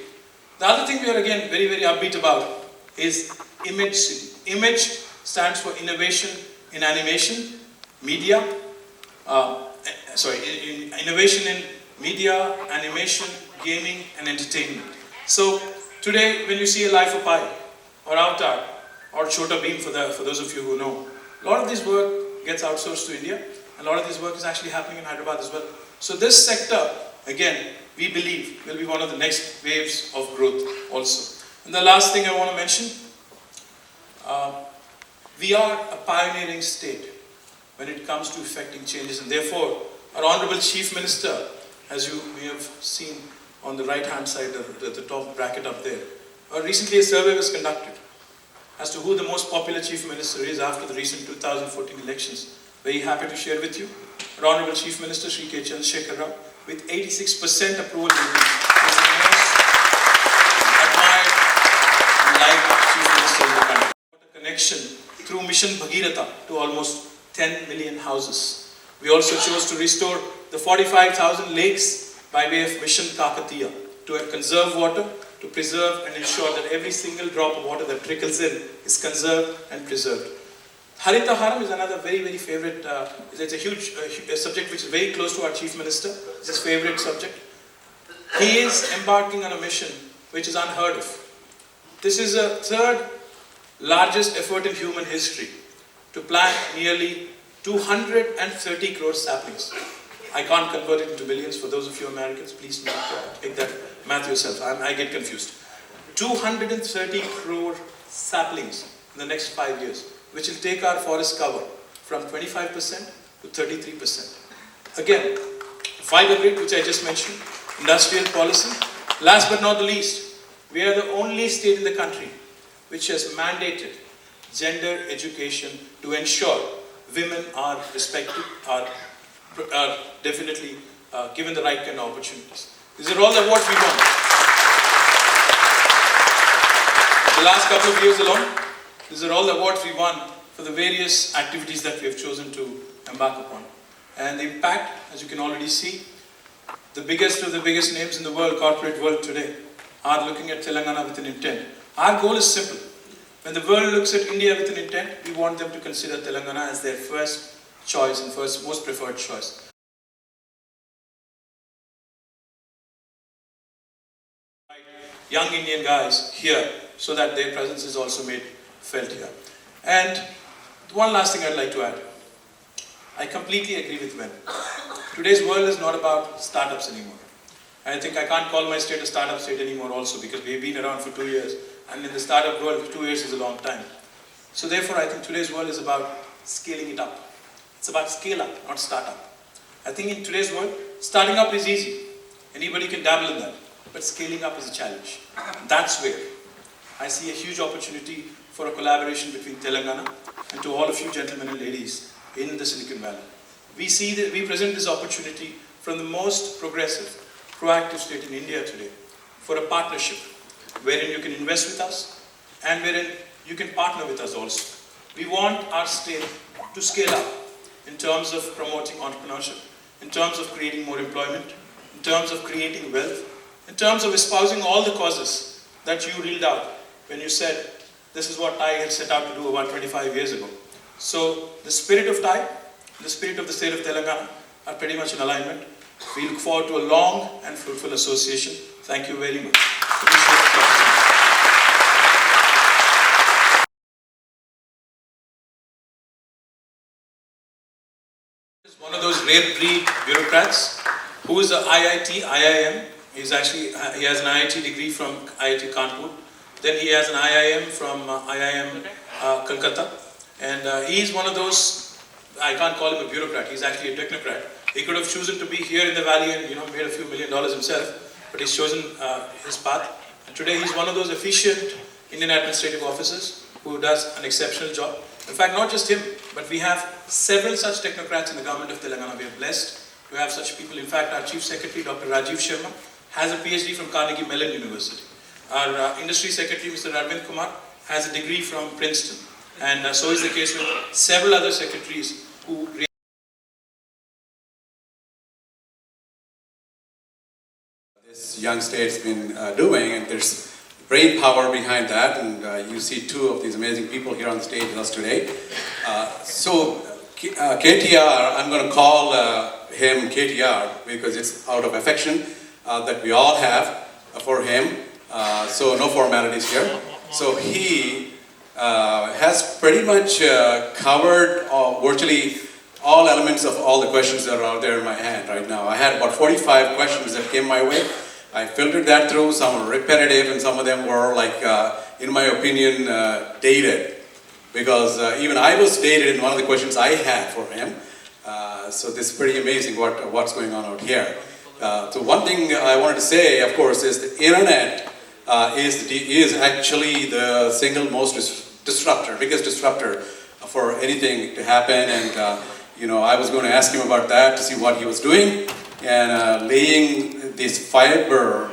The other thing we are again very, very upbeat about is Image City. Image stands for innovation in animation, media, innovation in media, animation, gaming and entertainment. So today when you see a Life of Pi or Avatar or Chota Beam for those of you who know, a lot of this work gets outsourced to India and a lot of this work is actually happening in Hyderabad as well. So this sector, again, we believe will be one of the next waves of growth also. And the last thing I want to mention, we are a pioneering state when it comes to effecting changes and therefore Our Honorable Chief Minister, as you may have seen on the right hand side, the top bracket up there, recently a survey was conducted as to who the most popular Chief Minister is after the recent 2014 elections. Very happy to share with you, our Honorable Chief Minister Shri K.Taraka Rama Rao, with 86% approval rating, is the most admired and liked Chief Minister in the country. A connection through Mission Bhagiratha to almost 10 million houses. We also chose to restore the 45,000 lakes by way of Mission Kakatiya to conserve water, to preserve and ensure that every single drop of water that trickles in is conserved and preserved. Harita Haram is another very favorite, it's a huge subject which is very close to our Chief Minister. It's his favorite subject. He is embarking on a mission which is unheard of. This is the third largest effort in human history to plant nearly 230 crore saplings. I can't convert it into billions. For those of you Americans, please take that math yourself. I get confused. 230 crore saplings in the next 5 years, which will take our forest cover from 25% to 33%. Again, fiber grid, which I just mentioned, industrial policy. Last but not the least, we are the only state in the country which has mandated gender education to ensure women are respected, are definitely given the right kind of opportunities. These are all the awards we won. The last couple of years alone, these are all the awards we won for the various activities that we have chosen to embark upon. And the impact, as you can already see, the biggest of the biggest names in the world, corporate world today, are looking at Telangana with an intent. Our goal is simple. When the world looks at India with an intent, we want them to consider Telangana as their first choice and first most preferred choice. Young Indian guys here so that their presence is also made felt here. And one last thing I'd like to add. I completely agree with Ben. Today's world is not about startups anymore. I think I can't call my state a startup state anymore also because we've been around for 2 years. And in the startup world, 2 years is a long time. So therefore, I think today's world is about scaling it up. It's about scale up, not startup. I think in today's world, starting up is easy. Anybody can dabble in that. But scaling up is a challenge. That's where I see a huge opportunity for a collaboration between Telangana and to all of you gentlemen and ladies in the Silicon Valley. We see that we present this opportunity from the most progressive, proactive state in India today for a partnership wherein you can invest with us and wherein you can partner with us also. We want our state to scale up in terms of promoting entrepreneurship, in terms of creating more employment, in terms of creating wealth, in terms of espousing all the causes that you reeled out when you said this is what TiE had set out to do about 25 years ago. So the spirit of TiE, the spirit of the state of Telangana are pretty much in alignment. We look forward to a long and fruitful association. Thank you very much. One of those rare breed bureaucrats who is an IIM. He has an IIT degree from IIT Kanpur. Then he has an IIM from IIM Kolkata. And he's one of those, I can't call him a bureaucrat, he's actually a technocrat. He could have chosen to be here in the valley and made a few $1 million himself, but he's chosen his path. And today he's one of those efficient Indian administrative officers who does an exceptional job. In fact, not just him, but we have several such technocrats in the government of Telangana. We are blessed to have such people. In fact, our Chief Secretary, Dr. Rajiv Sharma, has a PhD from Carnegie Mellon University. Our Industry Secretary, Mr. Arvind Kumar, has a degree from Princeton. And so is the case with several other secretaries who this young state's been doing, and there's brain power behind that, and you see two of these amazing people here on stage with us today. KTR, I'm going to call him KTR because it's out of affection that we all have for him, so no formalities here. So he has pretty much covered virtually all elements of all the questions that are out there in my hand right now. I had about 45 questions that came my way. I filtered that through. Some were repetitive and some of them were, like, in my opinion, dated. Because even I was dated in one of the questions I had for him. So this is pretty amazing what's going on out here. So one thing I wanted to say, of course, is the internet is actually the single most biggest disruptor for anything to happen. And I was going to ask him about that to see what he was doing, and laying this fiber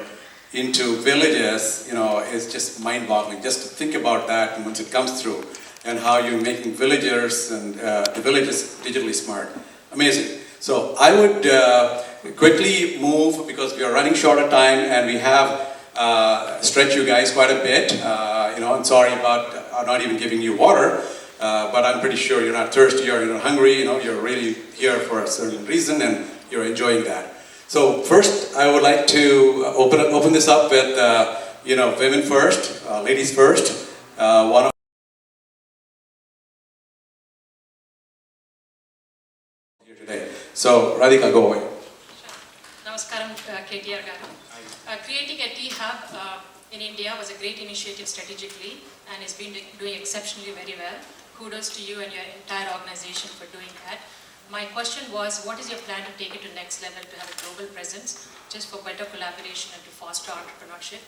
into villages, is just mind-boggling. Just to think about that once it comes through, and how you're making villagers and the villages digitally smart. Amazing. So I would quickly move, because we are running short of time, and we have stretched you guys quite a bit. I'm sorry about not even giving you water, but I'm pretty sure you're not thirsty or you're not hungry. You're really here for a certain reason, and you're enjoying that. So first, I would like to open this up with women first, ladies first. One of here today. So Radhika, go away. Namaskaram, KTR garu. Creating a THub in India was a great initiative strategically and has been doing exceptionally very well. Kudos to you and your entire organization for doing that. My question was, what is your plan to take it to next level, to have a global presence, just for better collaboration and to foster entrepreneurship?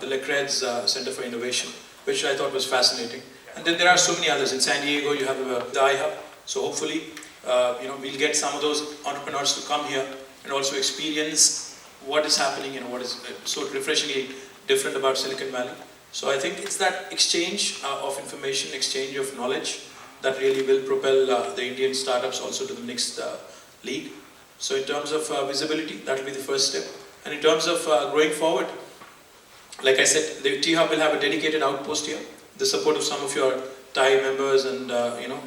The Lecred's Center for Innovation, which I thought was fascinating. And then there are so many others. In San Diego, you have the TiE. So hopefully, we'll get some of those entrepreneurs to come here and also experience what is happening, what is so refreshingly different about Silicon Valley. So I think it's that exchange of information, exchange of knowledge, that really will propel the Indian startups also to the next league. So in terms of visibility, that will be the first step. And in terms of growing forward, like I said, the THub will have a dedicated outpost here, the support of some of your TiE members, and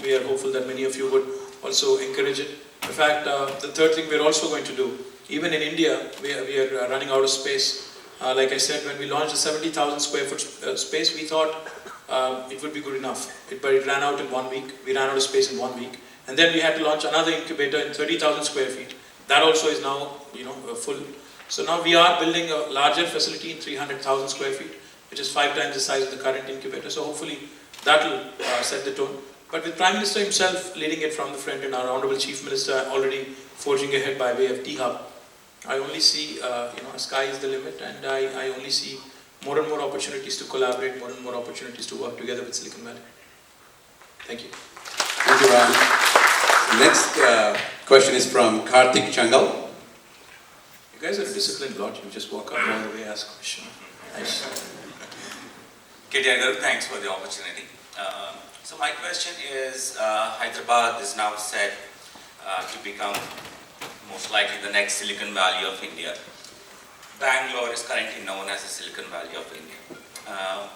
we are hopeful that many of you would also encourage it. In fact, the third thing we're also going to do, even in India, we are running out of space. Like I said, when we launched a 70,000 square foot space, we thought it would be good enough. But it ran out in 1 week. We ran out of space in 1 week. And then we had to launch another incubator in 30,000 square feet. That also is now, full. So now we are building a larger facility in 300,000 square feet, which is 5 times the size of the current incubator. So hopefully that will set the tone. But with Prime Minister himself leading it from the front, and our Honorable Chief Minister already forging ahead by way of THub, I only see, sky is the limit, and I only see more and more opportunities to collaborate, more and more opportunities to work together with Silicon Valley. Thank you. Thank you, Ram. Next question is from Karthik Changal. You guys are a disciplined lot. You just walk up all the way, ask a question. Nice. KTR, thanks for the opportunity. So my question is, Hyderabad is now set to become most likely the next Silicon Valley of India. Bangalore is currently known as the Silicon Valley of India.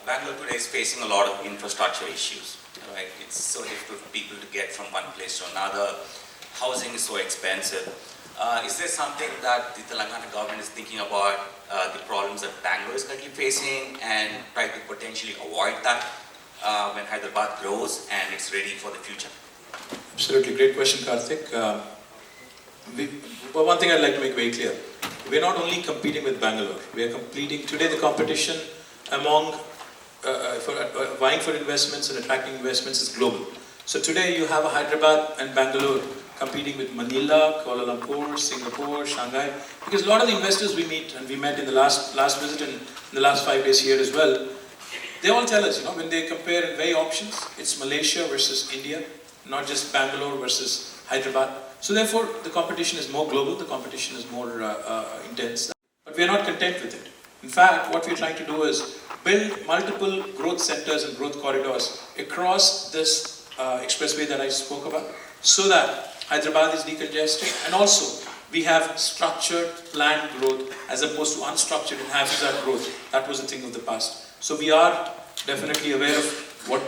Bangalore today is facing a lot of infrastructure issues. Right? It's so difficult for people to get from one place to another. Housing is so expensive. Is there something that the Telangana government is thinking about the problems that Bangalore is currently facing, and try to potentially avoid that when Hyderabad grows and it's ready for the future? Absolutely, great question, Karthik. But one thing I'd like to make very clear, we're not only competing with Bangalore, we are competing, today the competition among, vying for investments and attracting investments is global. So today you have a Hyderabad and Bangalore competing with Manila, Kuala Lumpur, Singapore, Shanghai, because a lot of the investors we meet, and we met in the last visit and in the last 5 days here as well, they all tell us, when they compare in very options, it's Malaysia versus India, not just Bangalore versus Hyderabad. So therefore, the competition is more global, the competition is more intense. But we are not content with it. In fact, what we are trying to do is build multiple growth centers and growth corridors across this expressway that I spoke about, so that Hyderabad is decongested, and also we have structured, planned growth as opposed to unstructured and haphazard growth. That was the thing of the past. So we are definitely aware of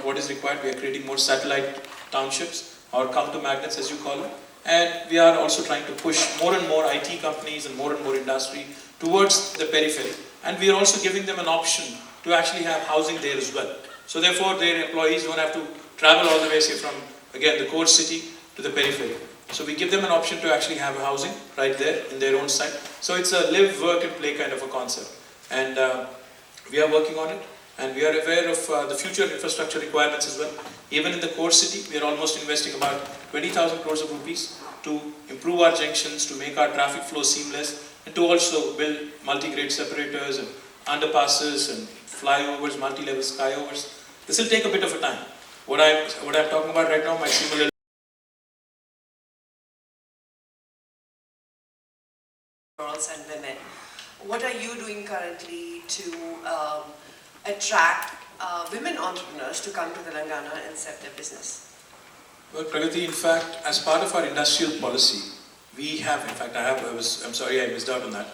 what is required. We are creating more satellite townships, or counter magnets as you call it. And we are also trying to push more and more IT companies and more industry towards the periphery. And we are also giving them an option to actually have housing there as well. So therefore, their employees don't have to travel all the way, say, from, again, the core city to the periphery. So we give them an option to actually have housing right there in their own site. So it's a live, work and play kind of a concept. And we are working on it. And we are aware of the future infrastructure requirements as well. Even in the core city, we are almost investing about 20,000 crores of rupees to improve our junctions, to make our traffic flow seamless, and to also build multi-grade separators and underpasses and flyovers, multi-level skyovers. This will take a bit of a time. What I'm talking about right now might seem a little girls and women. What are you doing currently to attract women entrepreneurs to come to Telangana and set their business? Well, Pragati, in fact, as part of our industrial policy, we have, in fact, I'm sorry I missed out on that.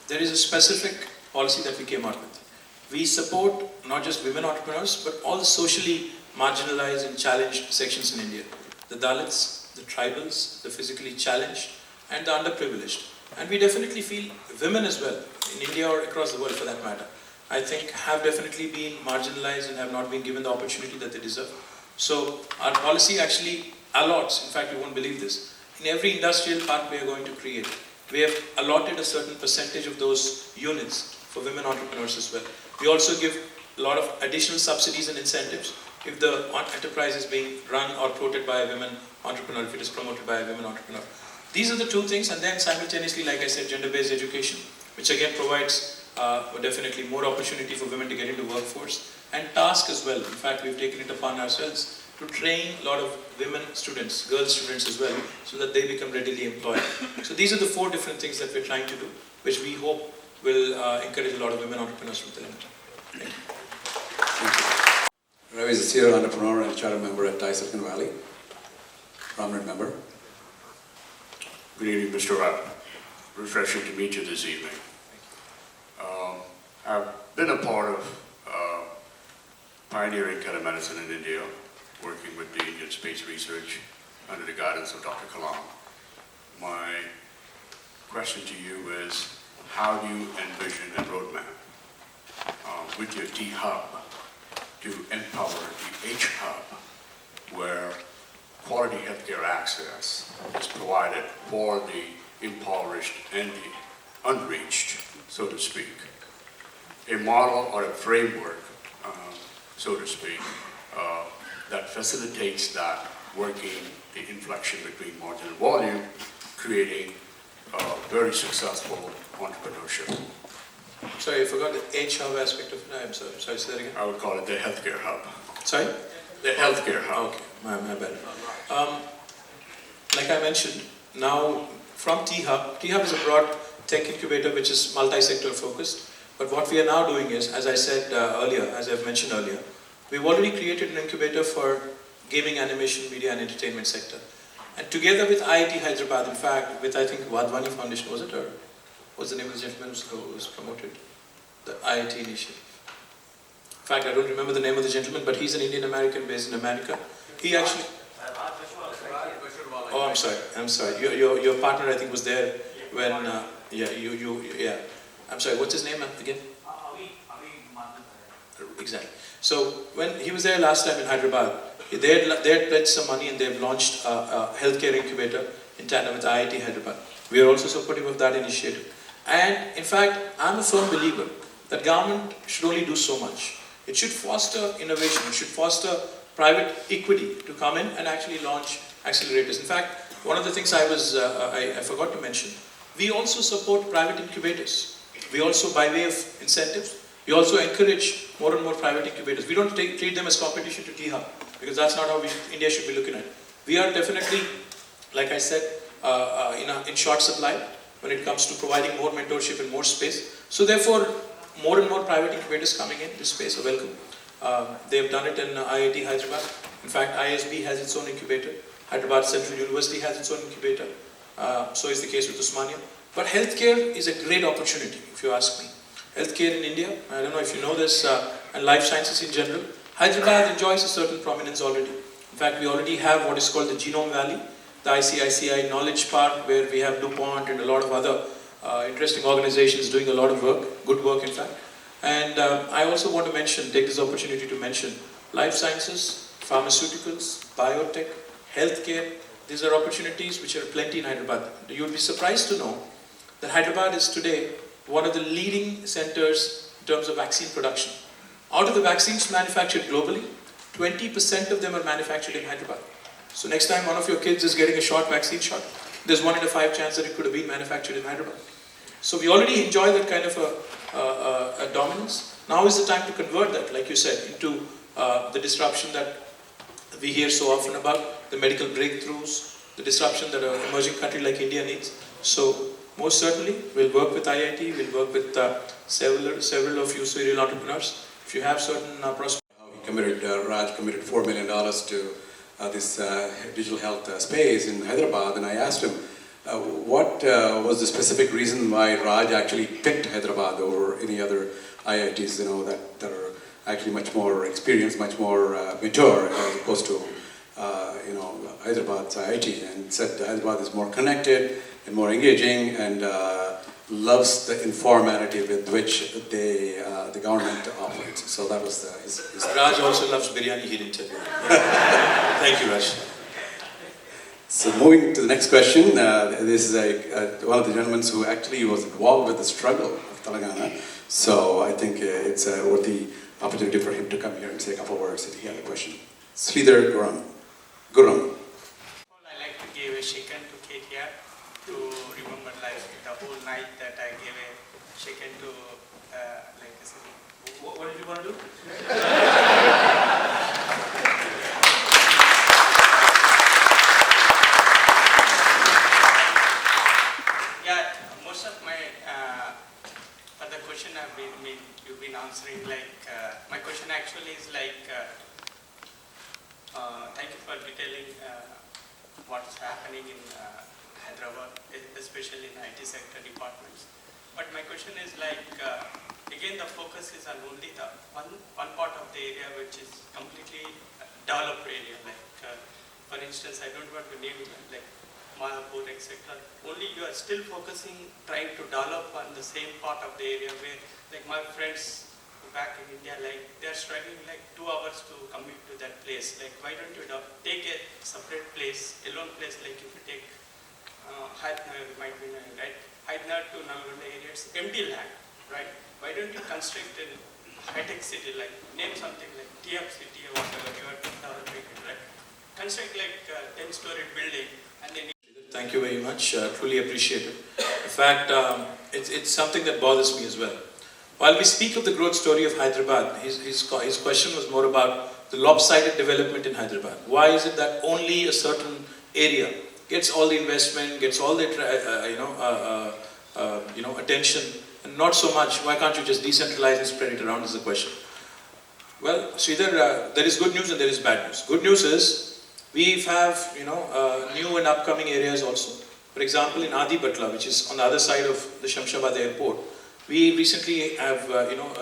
There is a specific policy that we came out with. We support not just women entrepreneurs, but all the socially marginalized and challenged sections in India. The Dalits, the tribals, the physically challenged, and the underprivileged. And we definitely feel women as well, in India or across the world for that matter, I think have definitely been marginalized and have not been given the opportunity that they deserve. So our policy actually allots, in fact you won't believe this, in every industrial park we are going to create, we have allotted a certain percentage of those units for women entrepreneurs as well. We also give a lot of additional subsidies and incentives if the enterprise is being run or promoted by a women entrepreneur, if it is promoted by a women entrepreneur. These are the two things, and then simultaneously, like I said, gender-based education, which again provides definitely more opportunity for women to get into workforce, and task as well. In fact, we've taken it upon ourselves to train a lot of women students, girl students as well, so that they become readily employed. So these are the 4 different things that we're trying to do, which we hope will encourage a lot of women entrepreneurs from Telangana. Thank you. Ravi is a serial entrepreneur and charter member at TiE Silicon Valley, prominent member. Good evening, Mr. Rao. Refreshing to meet you this evening. I've been a part of pioneering telemedicine in India, working with the Indian Space Research under the guidance of Dr. Kalam. My question to you is, how do you envision a roadmap with your THub to empower the HHub, where quality healthcare access is provided for the impoverished and the unreached, so to speak. A model or a framework, so to speak, that facilitates that, working the inflection between margin and volume, creating very successful entrepreneurship. Sorry, I forgot the HHub aspect of it. I'm sorry, say that again. I would call it the healthcare hub. Sorry? The healthcare hub. Okay, my bad. Like I mentioned, now from THub is a broad tech incubator which is multi-sector focused. But what we are now doing is, as I said earlier, as I've mentioned earlier, we've already created an incubator for gaming, animation, media and entertainment sector. And together with IIT Hyderabad, in fact, with I think Wadhwani Foundation, was it, or what's the name of the gentleman who was promoted? The IIT initiative. In fact, I don't remember the name of the gentleman, but he's an Indian American based in America. He actually... Oh, I'm sorry. Your partner, I think, was there when... yeah. I'm sorry, what's his name again? Exactly. So when he was there last time in Hyderabad, they had pledged some money and they've launched a healthcare incubator in tandem with IIT Hyderabad. We are also supportive of that initiative. And in fact, I'm a firm believer that government should only do so much. It should foster innovation, it should foster private equity to come in and actually launch accelerators. In fact, one of the things I forgot to mention, we also support private incubators. We also, by way of incentives, we also encourage more and more private incubators. We don't treat them as competition to THub, because that's not how India should be looking at it. We are definitely, like I said, in short supply when it comes to providing more mentorship and more space. So therefore, more and more private incubators coming in this space are welcome. They have done it in IIT Hyderabad. In fact, ISB has its own incubator. Hyderabad Central University has its own incubator. So is the case with Osmania. But healthcare is a great opportunity, if you ask me. Healthcare in India, I don't know if you know this, and life sciences in general, Hyderabad enjoys a certain prominence already. In fact, we already have what is called the Genome Valley, the ICICI Knowledge Park, where we have DuPont and a lot of other interesting organizations doing a lot of work, good work in fact. And I also want to mention, take this opportunity to mention, life sciences, pharmaceuticals, biotech, healthcare, these are opportunities which are plenty in Hyderabad. You would be surprised to know that Hyderabad is today one of the leading centers in terms of vaccine production. Out of the vaccines manufactured globally, 20% of them are manufactured in Hyderabad. So next time one of your kids is getting a shot, vaccine shot, there's 1 in 5 chance that it could have been manufactured in Hyderabad. So we already enjoy that kind of a dominance. Now is the time to convert that, like you said, into the disruption that we hear so often about, the medical breakthroughs, the disruption that an emerging country like India needs. So most certainly, we'll work with IIT, we'll work with several of you serial entrepreneurs. If you have certain prospects. Raj committed $4 million to this digital health space in Hyderabad, and I asked him, what was the specific reason why Raj actually picked Hyderabad over any other IITs, that are actually much more experienced, much more mature as opposed to, Hyderabad's IIT, and said Hyderabad is more connected and more engaging and loves the informality with which the government operates. So that was his Raj also loves biryani, he didn't tell you. Thank you, Raj. So moving to the next question, this is one of the gentlemen who actually was involved with the struggle of Telangana. So I think it's a worthy opportunity for him to come here and say a couple of words if he had a question. Sridhar Guram. I like to give a shaken to KTR to remember like the whole night that I gave a shaken to like I said, what did you want to do? Yeah, most of my other question you've been answering like my question actually is like thank you for detailing what's happening in Hyderabad, especially in IT sector departments. But my question is like, again the focus is on only the one part of the area which is completely developed area. Like for instance, I don't want to name like Mayapur, etc. Only you are still focusing, trying to develop on the same part of the area where like my friends back in India, like they're struggling like 2 hours to commute to that place. Like why don't you take a separate place, alone place, like if you take Hyderabad, might be knowing, right? Hyderabad to Nalgonda areas, empty land, right? Why don't you construct a high-tech city, like name something like THub city or whatever you are developing, right? Construct like a 10-story building and then. Thank you very much, truly appreciate it. In fact, it's something that bothers me as well. While we speak of the growth story of Hyderabad, his question was more about the lopsided development in Hyderabad. Why is it that only a certain area gets all the investment, gets all the attention, and not so much? Why can't you just decentralize and spread it around? Is the question. Well, Sridhar, there is good news and there is bad news. Good news is we have new and upcoming areas also. For example, in Adi Batla, which is on the other side of the Shamshabad airport, we recently have,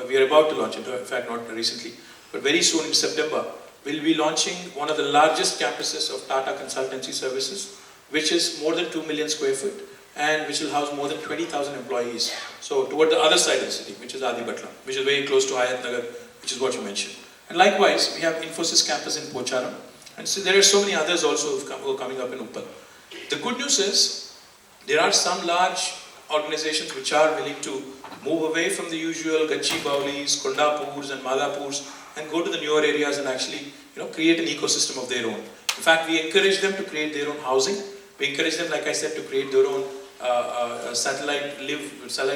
we are about to launch it, in fact not recently, but very soon in September, we'll be launching one of the largest campuses of Tata Consultancy Services, which is more than 2 million square foot and which will house more than 20,000 employees. So toward the other side of the city, which is Adi Batla, which is very close to Hayat Nagar, which is what you mentioned. And likewise, we have Infosys campus in Pocharam, and so there are so many others also who are coming up in Uppal. The good news is, there are some large organizations which are willing to move away from the usual Gachibaulis, Kondapurs and Madhapurs and go to the newer areas and actually create an ecosystem of their own. In fact, we encourage them to create their own housing. We encourage them, like I said, to create their own satellite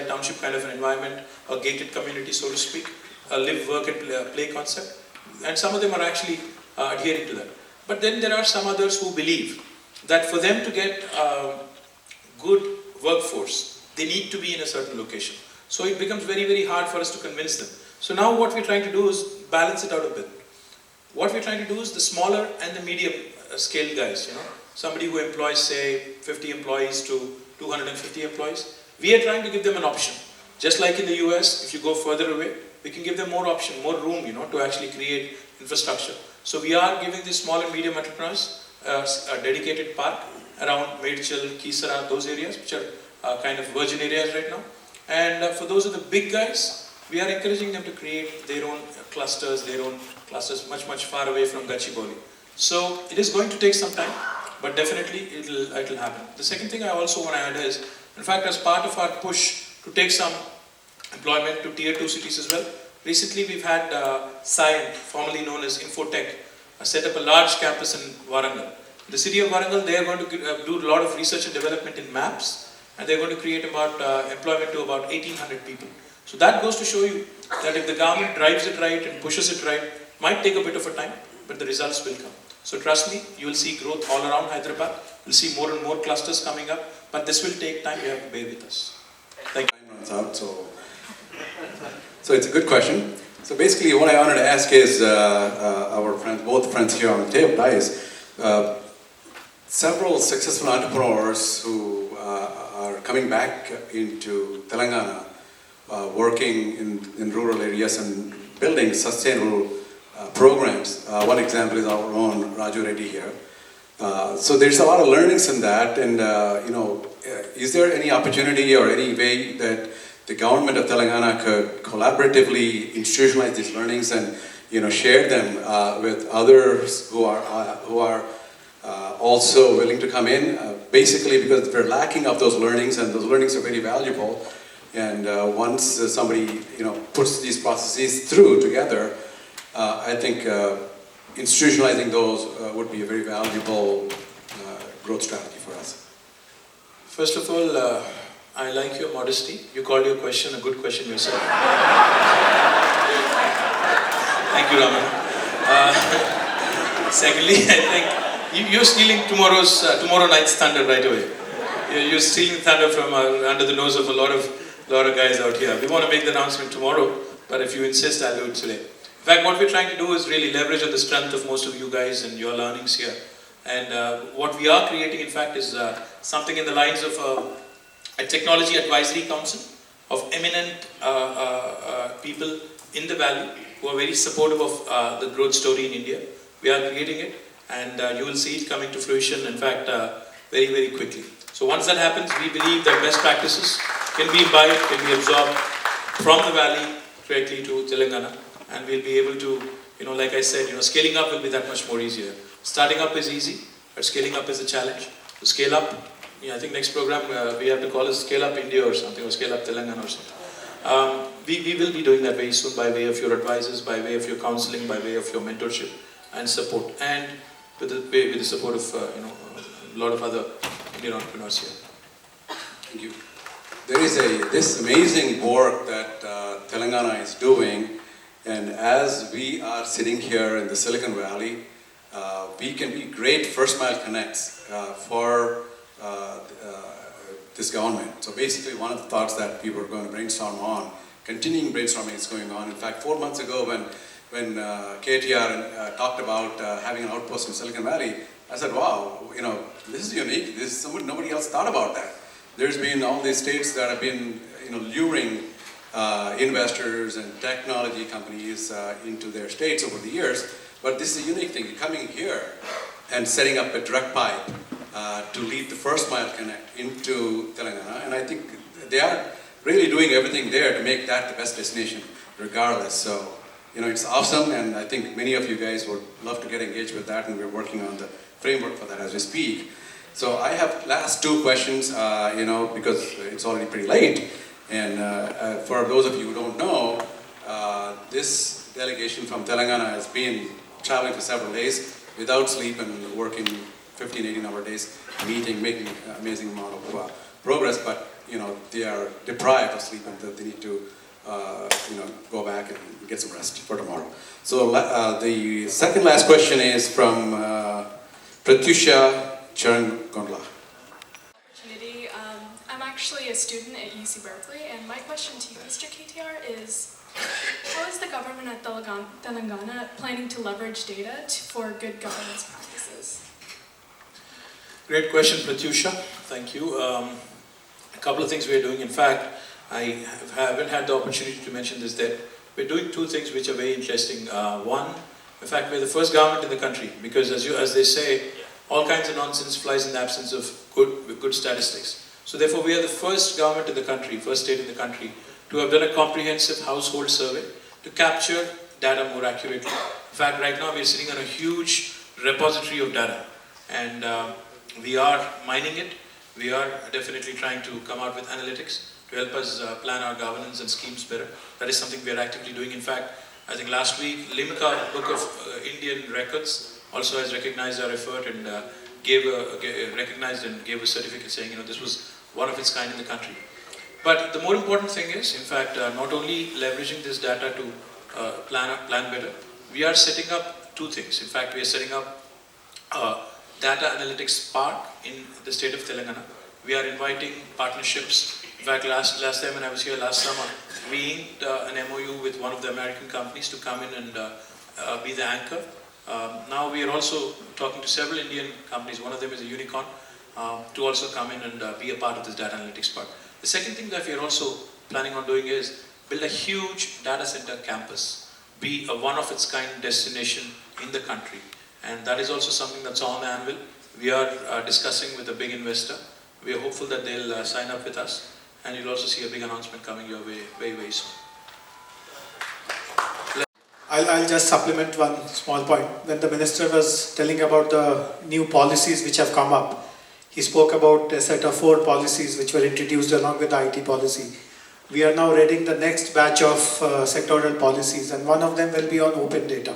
township kind of an environment, a gated community, so to speak, a live, work and play concept. And some of them are actually adhering to that. But then there are some others who believe that for them to get good workforce, they need to be in a certain location. So it becomes very, very hard for us to convince them. So now what we're trying to do is balance it out a bit. What we're trying to do is the smaller and the medium scale guys, somebody who employs say 50 employees to 250 employees, we are trying to give them an option. Just like in the US, if you go further away, we can give them more option, more room, to actually create infrastructure. So we are giving these small and medium entrepreneurs a dedicated park around Medchal, Kisara, those areas, which are kind of virgin areas right now. And for those of the big guys, we are encouraging them to create their own clusters much far away from Gachibowli. So it is going to take some time, but definitely it'll happen. The second thing I also want to add is, in fact, as part of our push to take some employment to tier 2 cities as well, recently we've had Scion, formerly known as Infotech, set up a large campus in Warangal. The city of Warangal, they are going to do a lot of research and development in maps, and they're going to create about employment to about 1,800 people. So that goes to show you that if the government drives it right and pushes it right, might take a bit of a time, but the results will come. So trust me, you will see growth all around Hyderabad. You'll see more and more clusters coming up, but this will take time. You have to bear with us. Thank you. Time runs out, so it's a good question. So basically, what I wanted to ask is our friends, both friends here on the table, TiE, several successful entrepreneurs who are coming back into Telangana, working in rural areas and building sustainable programs. One example is our own Raju Reddy here. So there's a lot of learnings in that, and is there any opportunity or any way that the government of Telangana could collaboratively institutionalize these learnings and share them with others who are also willing to come in, basically because we're lacking of those learnings, and those learnings are very valuable. And once somebody puts these processes through together, I think institutionalizing those would be a very valuable growth strategy for us. First of all, I like your modesty. You called your question a good question yourself. Thank you, Raman. Secondly, I think you're stealing tomorrow night's thunder right away. You're stealing thunder from under the nose of a lot of guys out here. We want to make the announcement tomorrow, but if you insist, I'll do it today. In fact, what we're trying to do is really leverage on the strength of most of you guys and your learnings here. And what we are creating, in fact, is something in the lines of a technology advisory council of eminent people in the valley who are very supportive of the growth story in India. We are creating it, and you will see it coming to fruition, in fact, very, very quickly. So once that happens, we believe that best practices can be imbibed, can be absorbed from the valley directly to Telangana, and we'll be able to, like I said, scaling up will be that much more easier. Starting up is easy, but scaling up is a challenge. To scale up, I think next program we have to call it Scale Up India or something, or Scale Up Telangana or something. We will be doing that very soon by way of your advisors, by way of your counseling, by way of your mentorship and support, and with the support of a lot of other Indian entrepreneurs here. Thank you. There is this amazing work that Telangana is doing, and as we are sitting here in the Silicon Valley, we can be great first mile connects for this government. So basically one of the thoughts that we were going to brainstorm on, continuing brainstorming is going on. In fact, 4 months ago when KTR talked about having an outpost in Silicon Valley, I said, wow, this is unique. Nobody else thought about that. There's been all these states that have been luring investors and technology companies into their states over the years. But this is a unique thing, coming here and setting up a direct pipe to lead the first mile connect into Telangana. And I think they are really doing everything there to make that the best destination regardless. So, it's awesome, and I think many of you guys would love to get engaged with that, and we're working on the framework for that as we speak. So I have last two questions, because it's already pretty late. And for those of you who don't know, this delegation from Telangana has been traveling for several days without sleep and working 15, 18-hour days, meeting, making amazing amount of progress, but they are deprived of sleep, and they need to go back and get some rest for tomorrow. So the second last question is from Pratyusha Charangondla. Opportunity. I'm actually a student at UC Berkeley, and my question to you, Mr. KTR, is how is the government at Telangana planning to leverage data for good governance practices? Great question, Pratyusha. Thank you. A couple of things we are doing. In fact, I haven't had the opportunity to mention this, that we're doing two things which are very interesting. One, in fact, we're the first government in the country, because as they say, all kinds of nonsense flies in the absence of good statistics. So therefore, we are the first government in the country, first state in the country, to have done a comprehensive household survey to capture data more accurately. In fact, right now we're sitting on a huge repository of data, and we are mining it. We are definitely trying to come out with analytics to help us plan our governance and schemes better. That is something we are actively doing. In fact, I think last week, Limca Book of Indian Records also has recognized our effort and recognized and gave a certificate saying, this was one of its kind in the country. But the more important thing is, in fact, not only leveraging this data to plan better, we are setting up two things. In fact, we are setting up a data analytics park in the state of Telangana. We are inviting partnerships. In fact, last time when I was here last summer, we inked an MOU with one of the American companies to come in and be the anchor. Now we are also talking to several Indian companies, one of them is a unicorn, to also come in and be a part of this data analytics part. The second thing that we are also planning on doing is build a huge data center campus, be a one-of-its-kind destination in the country. And that is also something that's on the anvil. We are discussing with a big investor. We are hopeful that they'll sign up with us, and you'll also see a big announcement coming your way very, very soon. I'll just supplement one small point. When the minister was telling about the new policies which have come up, he spoke about a set of 4 policies which were introduced along with the IT policy. We are now reading the next batch of sectoral policies, and one of them will be on open data.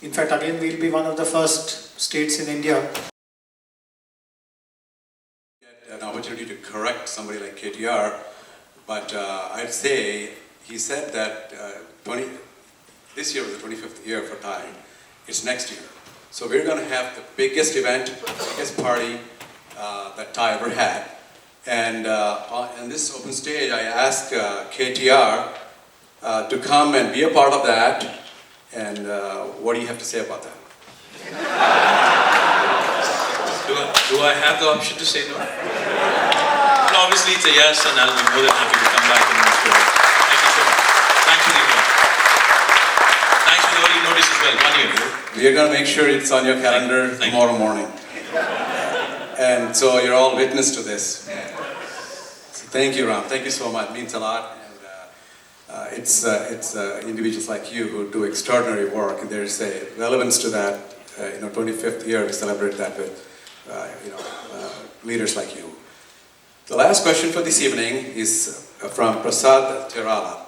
In fact, again, we'll be one of the first states in India. Get an opportunity to correct somebody like KTR, but I'd say he said that this year was the 25th year for TiE. It's next year. So we're going to have the biggest event, biggest party that TiE ever had. And on this open stage, I asked KTR to come and be a part of that. And what do you have to say about that? Do I have the option to say no? Well, obviously it's a yes, and I'll be more than happy to come back and show it. Thank you so much. Thanks for the invite. Thanks for the early notice as well, 1 year. We are going to make sure it's on your calendar tomorrow morning. And so you're all witness to this. So thank you, Ram. Thank you so much. It means a lot. And it's individuals like you who do extraordinary work. And there's a relevance to that. 25th year, we celebrate that with leaders like you. The last question for this evening is from Prasad Tirala.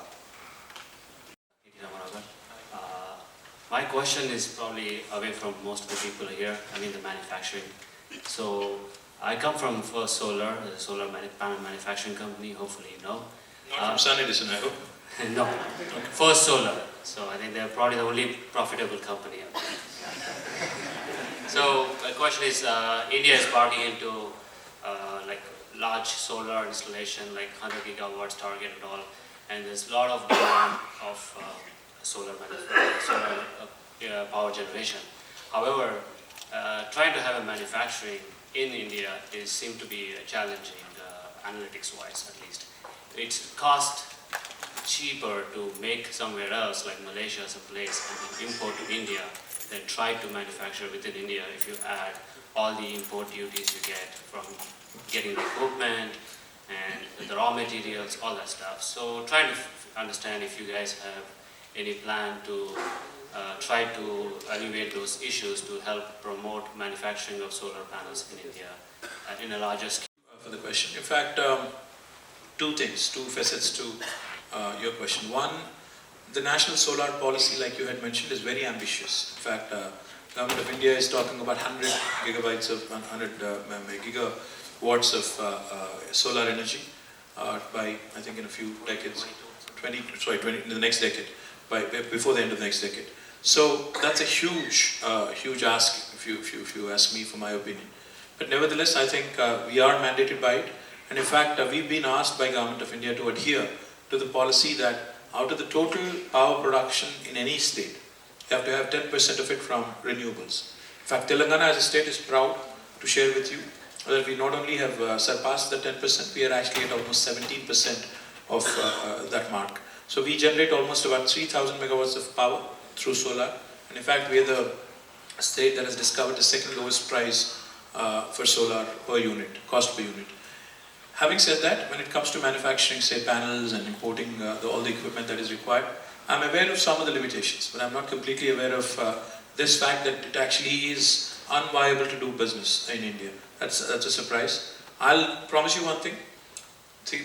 My question is probably away from most of the people here, the manufacturing. So, I come from First Solar, the solar panel manufacturing company, hopefully you know. Not from Sun Edison, I hope. No, First Solar. So, I think they're probably the only profitable company out there. So, my question is, India is parting into large solar installation, like 100 gigawatts target and all, and there's a lot of demand of solar power generation. However, trying to have a manufacturing in India seems to be challenging, analytics-wise at least. It's cost cheaper to make somewhere else, like Malaysia, some place, and then import to India, than try to manufacture within India if you add all the import duties you get from getting the equipment and the raw materials, all that stuff. So trying to understand if you guys have any plan to try to alleviate those issues to help promote manufacturing of solar panels in India in a larger scale. For the question. In fact, two facets to your question. One, the national solar policy, like you had mentioned, is very ambitious. In fact, Government of India is talking about 100 gigawatts of gigawatts of solar energy by, I think, in a few decades, 20 in the next decade, before the end of the next decade. So that's a huge ask, if you ask me for my opinion. But nevertheless, I think we are mandated by it, and in fact, we've been asked by Government of India to adhere to the policy that out of the total power production in any state, you have to have 10% of it from renewables. In fact, Telangana as a state is proud to share with you that we not only have surpassed the 10%, we are actually at almost 17% of that mark. So we generate almost about 3,000 megawatts of power through solar, and in fact we are the state that has discovered the second lowest price for solar per unit, cost per unit. Having said that, when it comes to manufacturing, say, panels and importing all the equipment that is required, I'm aware of some of the limitations, but I'm not completely aware of this fact that it actually is unviable to do business in India. That's a surprise. I'll promise you one thing,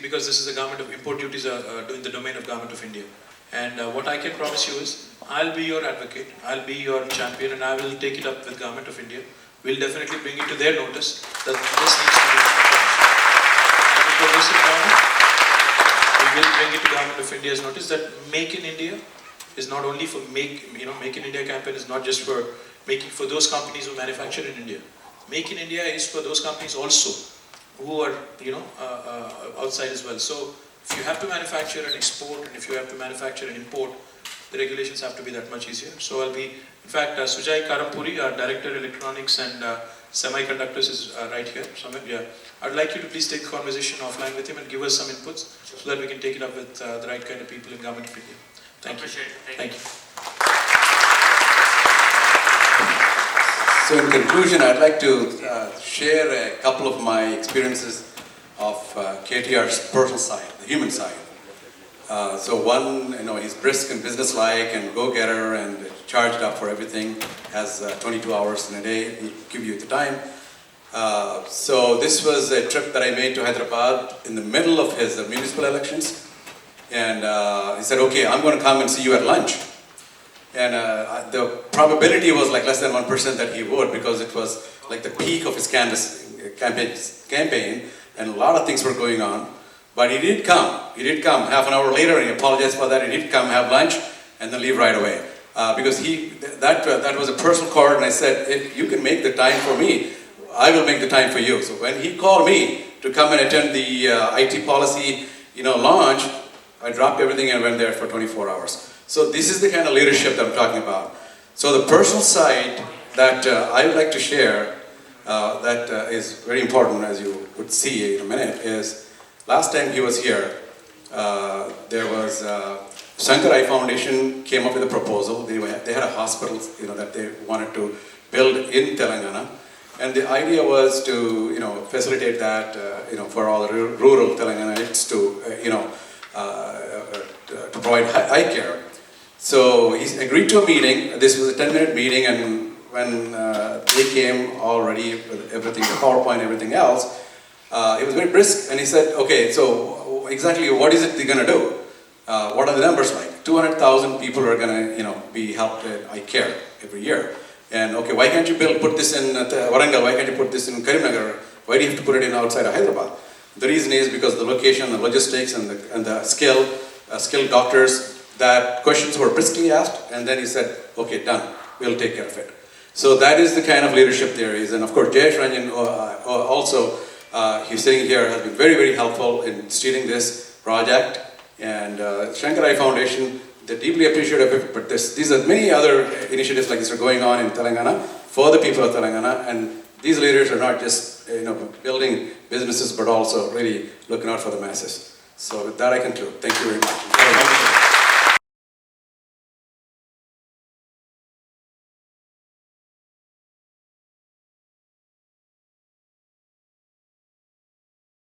because this is the government of import duties are in the domain of Government of India. And what I can promise you is, I'll be your advocate, I'll be your champion, and I will take it up with Government of India we'll definitely bring it to their notice that this needs to be and the progressive government, we will bring it to Government of India's notice that Make in India is not only for Make in India campaign is not just for making for those companies who manufacture in India. Make in India is for those companies also who are outside as well. So if you have to manufacture and export, and if you have to manufacture and import, the regulations have to be that much easier. So I'll be, in fact, Sujay Karampuri, our Director Electronics and Semiconductors is right here. Somewhere, yeah. I'd like you to please take the conversation offline with him and give us some inputs so that we can take it up with the right kind of people in Government of India. Thank you. Thank you. So in conclusion, I'd like to share a couple of my experiences of KTR's personal side, the human side. So one, he's brisk and businesslike and go-getter and charged up for everything, has 22 hours in a day, he'll give you the time. So this was a trip that I made to Hyderabad in the middle of his municipal elections. And he said, okay, I'm going to come and see you at lunch. And the probability was like less than 1% that he would, because it was like the peak of his campaign, and a lot of things were going on. But he did come. He did come half an hour later, and he apologized for that. He did come, have lunch, and then leave right away. Because that was a personal card, and I said, if you can make the time for me, I will make the time for you. So when he called me to come and attend the IT policy, launch, I dropped everything and went there for 24 hours. So this is the kind of leadership that I'm talking about. So the personal side that I would like to share that is very important, as you would see in a minute, is last time he was here, there was Santa Clara Foundation came up with a proposal. They had a hospital that they wanted to build in Telangana. And the idea was to facilitate that for all the rural Telangana's to provide eye care. So he agreed to a meeting. This was a 10-minute meeting, and when they came already with everything, the PowerPoint, everything else, it was very brisk, and he said, okay, so exactly what is it they're going to do? What are the numbers like? 200,000 people are going to be helped at eye care every year. And okay, why can't you put this in Warangal? Why can't you put this in Karimnagar? Why do you have to put it in outside of Hyderabad? The reason is because the location, the logistics, and the skilled doctors. That questions were briskly asked, and then he said, okay, done, we'll take care of it. So that is the kind of leadership there is. And of course, Jayesh Ranjan also, he's sitting here, has been very, very helpful in steering this project. And Shankarai Foundation, they're deeply appreciative of it, but these are many other initiatives like this are going on in Telangana for the people of Telangana. And these leaders are not just building businesses, but also really looking out for the masses. So with that, I conclude. Thank you very much.